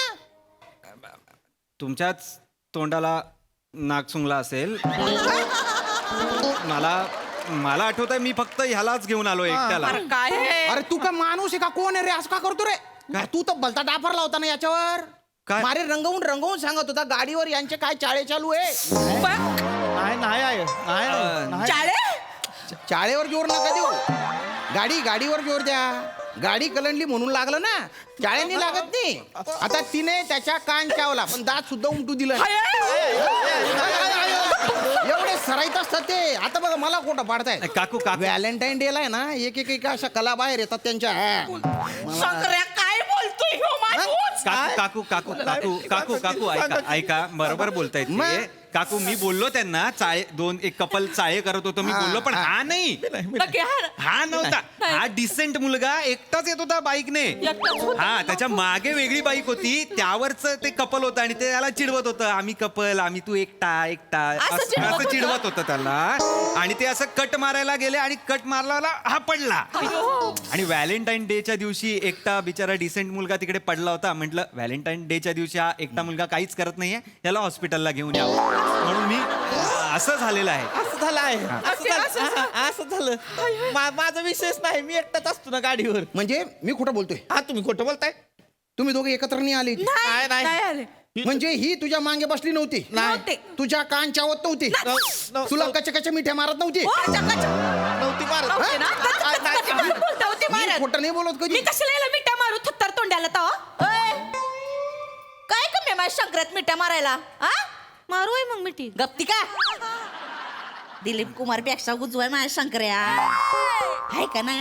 तुमच्याच तोंडाला नाक सुंगला असेल. मला आठवत आहे मी फक्त ह्यालाच घेऊन आलो एकट्याला. अरे तू का माणूस आहे का कोण आहे रे? असं का करतो रे? तू तर भलता डाफरला होता ना याच्यावर. काय? मारे रंगवून सांगत होता गाडीवर यांचे काय चाळे चालू आहे. चाळेवर जोर नका देऊ. गाडीवर जोर द्या. गाडी कलंडली म्हणून लागलं ना, चाळ्यांनी लागत नाही. आता तिने त्याच्या कान चावला पण दात सुद्धा उमटू दिलं. एवढे सराईत असतात ते. आता बघा मला खोटं पाडताय. काकू व्हॅलेंटाईन डे ला आहे ना एक अशा कला बाहेर येतात त्यांच्या. काय बोलतोय काकू ऐका बरोबर बोलतायत ते. काकू मी बोललो त्यांना एक कपल चाळे करत होतो मी बोललो, पण हा नाही. हा नव्हता. हा डिसेंट मुलगा एकटाच येत होता बाईकने. त्याच्या मागे वेगळी बाईक होती, त्यावरच ते कपल होतं आणि ते त्याला चिडवत होतं. आम्ही कपल, आम्ही तू एकटा असं चिडवत होतं त्याला. आणि ते असं कट मारायला गेले आणि कट मारला हा पडला. आणि व्हॅलेंटाईन डेच्या दिवशी एकटा बिचारा डिसेंट मुलगा तिकडे पडला होता. म्हटलं व्हॅलेंटाईन डेच्या दिवशी हा एकटा मुलगा काहीच करत नाहीये, याला हॉस्पिटलला घेऊन यावं. म्हणून मी असं झालेलं आहे. असं झालं. माझा विषयच नाही. मी एकटाच असतो ना गाडीवर. म्हणजे मी खोटं बोलतोय? तुम्ही खोटं बोलताय. तुम्ही दोघे एकत्र नाही आले? नाही. म्हणजे ही तुझ्या मागे बसली नव्हती? नव्हते. तुझ्या कान चावत नव्हती? तुला कच्च्या मिठ्या मारत नव्हती? नव्हती खोटं नाही बोलत कधी. मी कशाला याला मिठ्या मारू थत्तर तोंड्याला तवा. काय कमी शंकरात मिठ्या मारायला हा मारू आहे मग मिठी. गप्ती का दिलीप कुमार पेक्षा उजवाय माझ्या शंकर्या आहे का नाही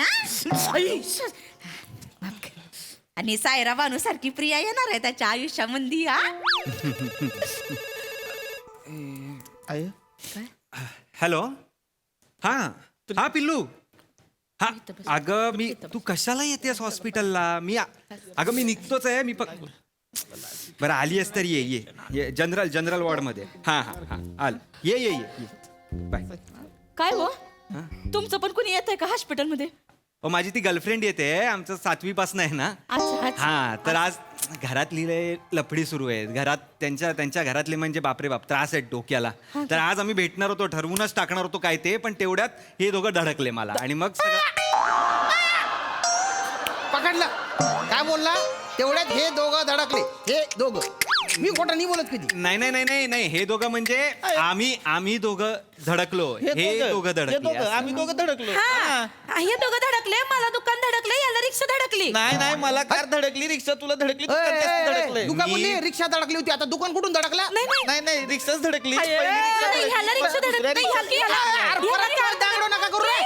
आणि सायरा बानू सारखी प्रिया येणार आहे त्याच्या आयुष्यामध्ये हॅलो हा पिल्लू हा अगं मी तू कशाला येतेस हॉस्पिटलला अगं मी निघतोच आहे मी बरं आली आहेस तर ये जनरल वॉर्डमध्ये हा आल ये बाय. काय हो तुमचं पण कोणी येत आहे का हॉस्पिटलमध्ये? माझी ती गर्लफ्रेंड येते आमचं 7वी पासून आहे ना. हा तर आज घरातली लफडी सुरू आहे घरात त्यांच्या घरातले म्हणजे बापरे बाप त्रास आहेत डोक्याला. तर आज आम्ही भेटणार होतो ठरवूनच टाकणार होतो काय ते पण तेवढ्यात हे दोघं धडकले मला आणि मग पकडला काय बोलला तेवढ्यात हे दोघं धडकले हे दोघं मी खोटं नाही बोलत कधी. नाही हे दोघं म्हणजे आम्ही दोघं धडकलो हे दोघं धडकले आम्ही दोघं धडकलो. हे दोघं धडकले मला दुकान धडकले याला रिक्षा धडकली. नाही मला कार धडकली रिक्षा तुला धडकली तू तर जास्त धडकलंय. दुकान बोलली रिक्षा धडकली होती आता दुकान कुठून धडकला. नाही रिक्षाच धडकली. ह्याला रिक्षा धडकली नका करू रे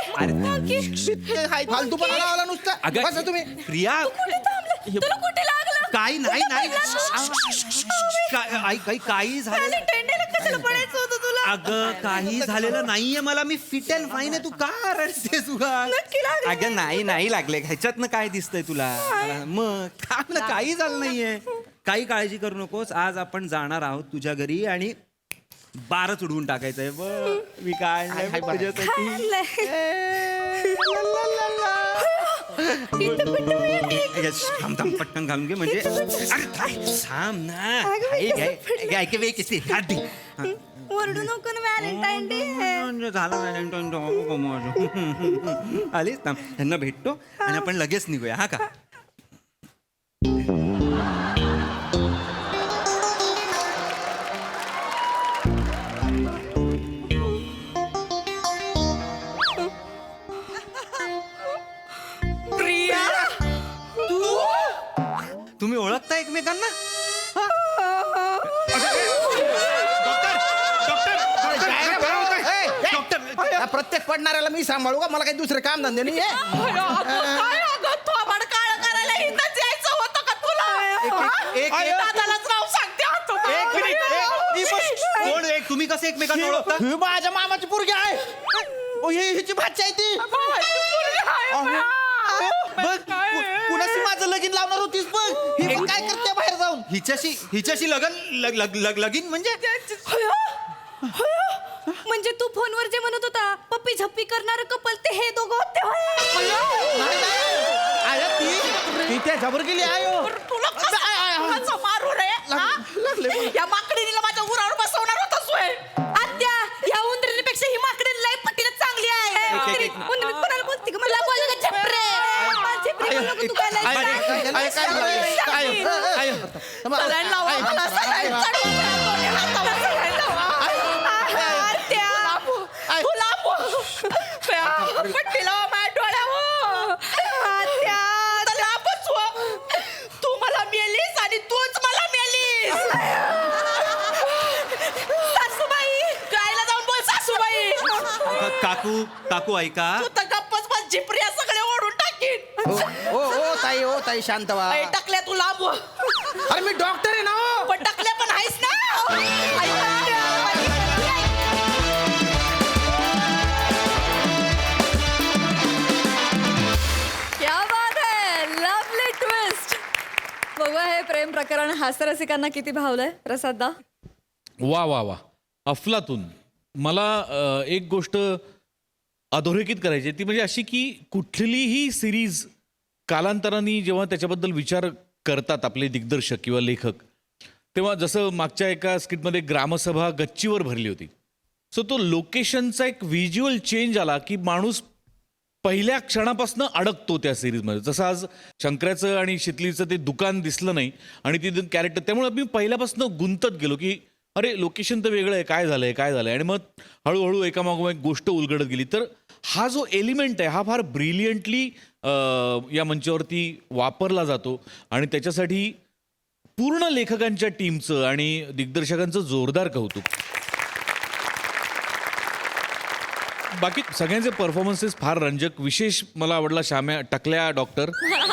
फालतू पण आला नुसतं बसा तुम्ही. प्रिया तुला कुठे लागलं? काही नाही काही झालं कशाला पडायचं होतं तुला? अगं काही झालेलं नाहीये मला मी फिट अँड फाईन आहे तू का रडतेस अगं नाही लागले ह्याच्यातनं काय दिसतंय तुला मग काही झालं नाहीये काही काळजी करू नकोस आज आपण जाणार आहोत तुझ्या घरी आणि बारच उडवून टाकायचंय बघ मी काय थांब पटकन घालून घे म्हणजे थांब ना ओरडू नको ना व्हॅलेंटाईन डे. झाला आलीस थांब त्यांना भेटतो आणि आपण लगेच निघूया हा का. तुम्ही ओळखता एकमेकांना. प्रत्येक पडणाऱ्याला मी सांभाळू का मला काही दुसरे काम धंदे नाही तुम्ही कसे एकमेकांना ओळखता. माझ्या मामाची पोरगी आहे हिची भाची आहे ती. कुणाशी माझं लगीन लावणार होतीस बघ ही काय करते बाहेर जाऊन. हिच्याशी लगीन म्हणजे म्हणजे तू फोनवर जे म्हणत होता पप्पी झप्पी करणार कपल ते हे दोघं होते. ती त्या जबर गेली आयो मारू रे या माकडीला माझ्या उरावर बसवणार होता सोय. आत्या या उंदरीपेक्षा ही माकडी लय पट्टीला चांगली आहे. उंदरी कोणाला बोलते का मला बोलू का झपरे झपरे बोलू का तू तू मला मेलीस आणि तूच मला मेलीस. सासूबाई गायला जाऊन बोल सासूबाई. काकू ऐका तू तर गप्पच बस झिपऱ्या सगळे ओढून टाकीन. ओ ताई शांत व्हा. टाकल्या तू लांब अरे मी डॉक्टर आहे ना पण टाकल्या पण आहेस ना. क्या बात है लवली ट्विस्ट. बघूया हे प्रेम प्रकरण हास्यरसिकांना किती भावलंय प्रसाददा. वा अफलातून. मला एक गोष्ट अधोरेखित करायची ती म्हणजे अशी की कुठलीही सिरीज कालांतराने जेव्हा त्याच्याबद्दल विचार करतात आपले दिग्दर्शक किंवा लेखक तेव्हा जसं मागच्या एका स्किटमध्ये ग्रामसभा गच्चीवर भरली होती. सो तो लोकेशनचा एक व्हिज्युअल चेंज आला की माणूस पहिल्या क्षणापासून अडकतो त्या सिरीजमध्ये. जसं आज शंकराचं आणि शितलीचं ते दुकान दिसलं नाही आणि ती कॅरेक्टर त्यामुळे मी पहिल्यापासून गुंतत गेलो की अरे लोकेशन तर वेगळं आहे काय झालंय आणि मग हळूहळू एकामागोमाग एक गोष्ट उलगडत गेली. तर हा जो एलिमेंट आहे हा फार ब्रिलियंटली या मंचावरती वापरला जातो आणि त्याच्यासाठी पूर्ण लेखकांच्या टीमचं आणि दिग्दर्शकांचं जोरदार कौतुक. बाकी सगळ्यांचे परफॉर्मन्सेस फार रंजक. विशेष मला आवडला श्याम्या, टकल्या डॉक्टर,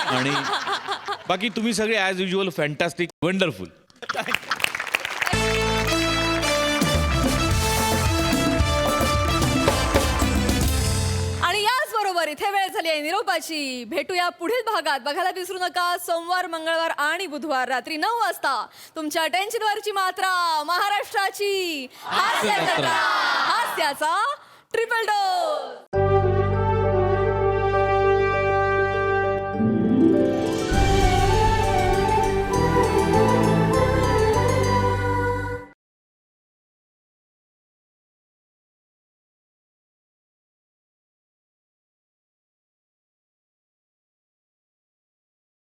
आणि बाकी तुम्ही सगळे ॲज युजल फॅन्टॅस्टिक, वंडरफुल. आणि याचबरोबर इथे वेळ झाली आहे निरोपाची. भेटूया पुढील भागात. बघायला विसरू नका सोमवार, मंगळवार आणि बुधवार रात्री 9 वाजता तुमच्या टेन्शनवरची मात्रा, महाराष्ट्राची हास्यजत्रा, हास्याचा ट्रिपल डोस.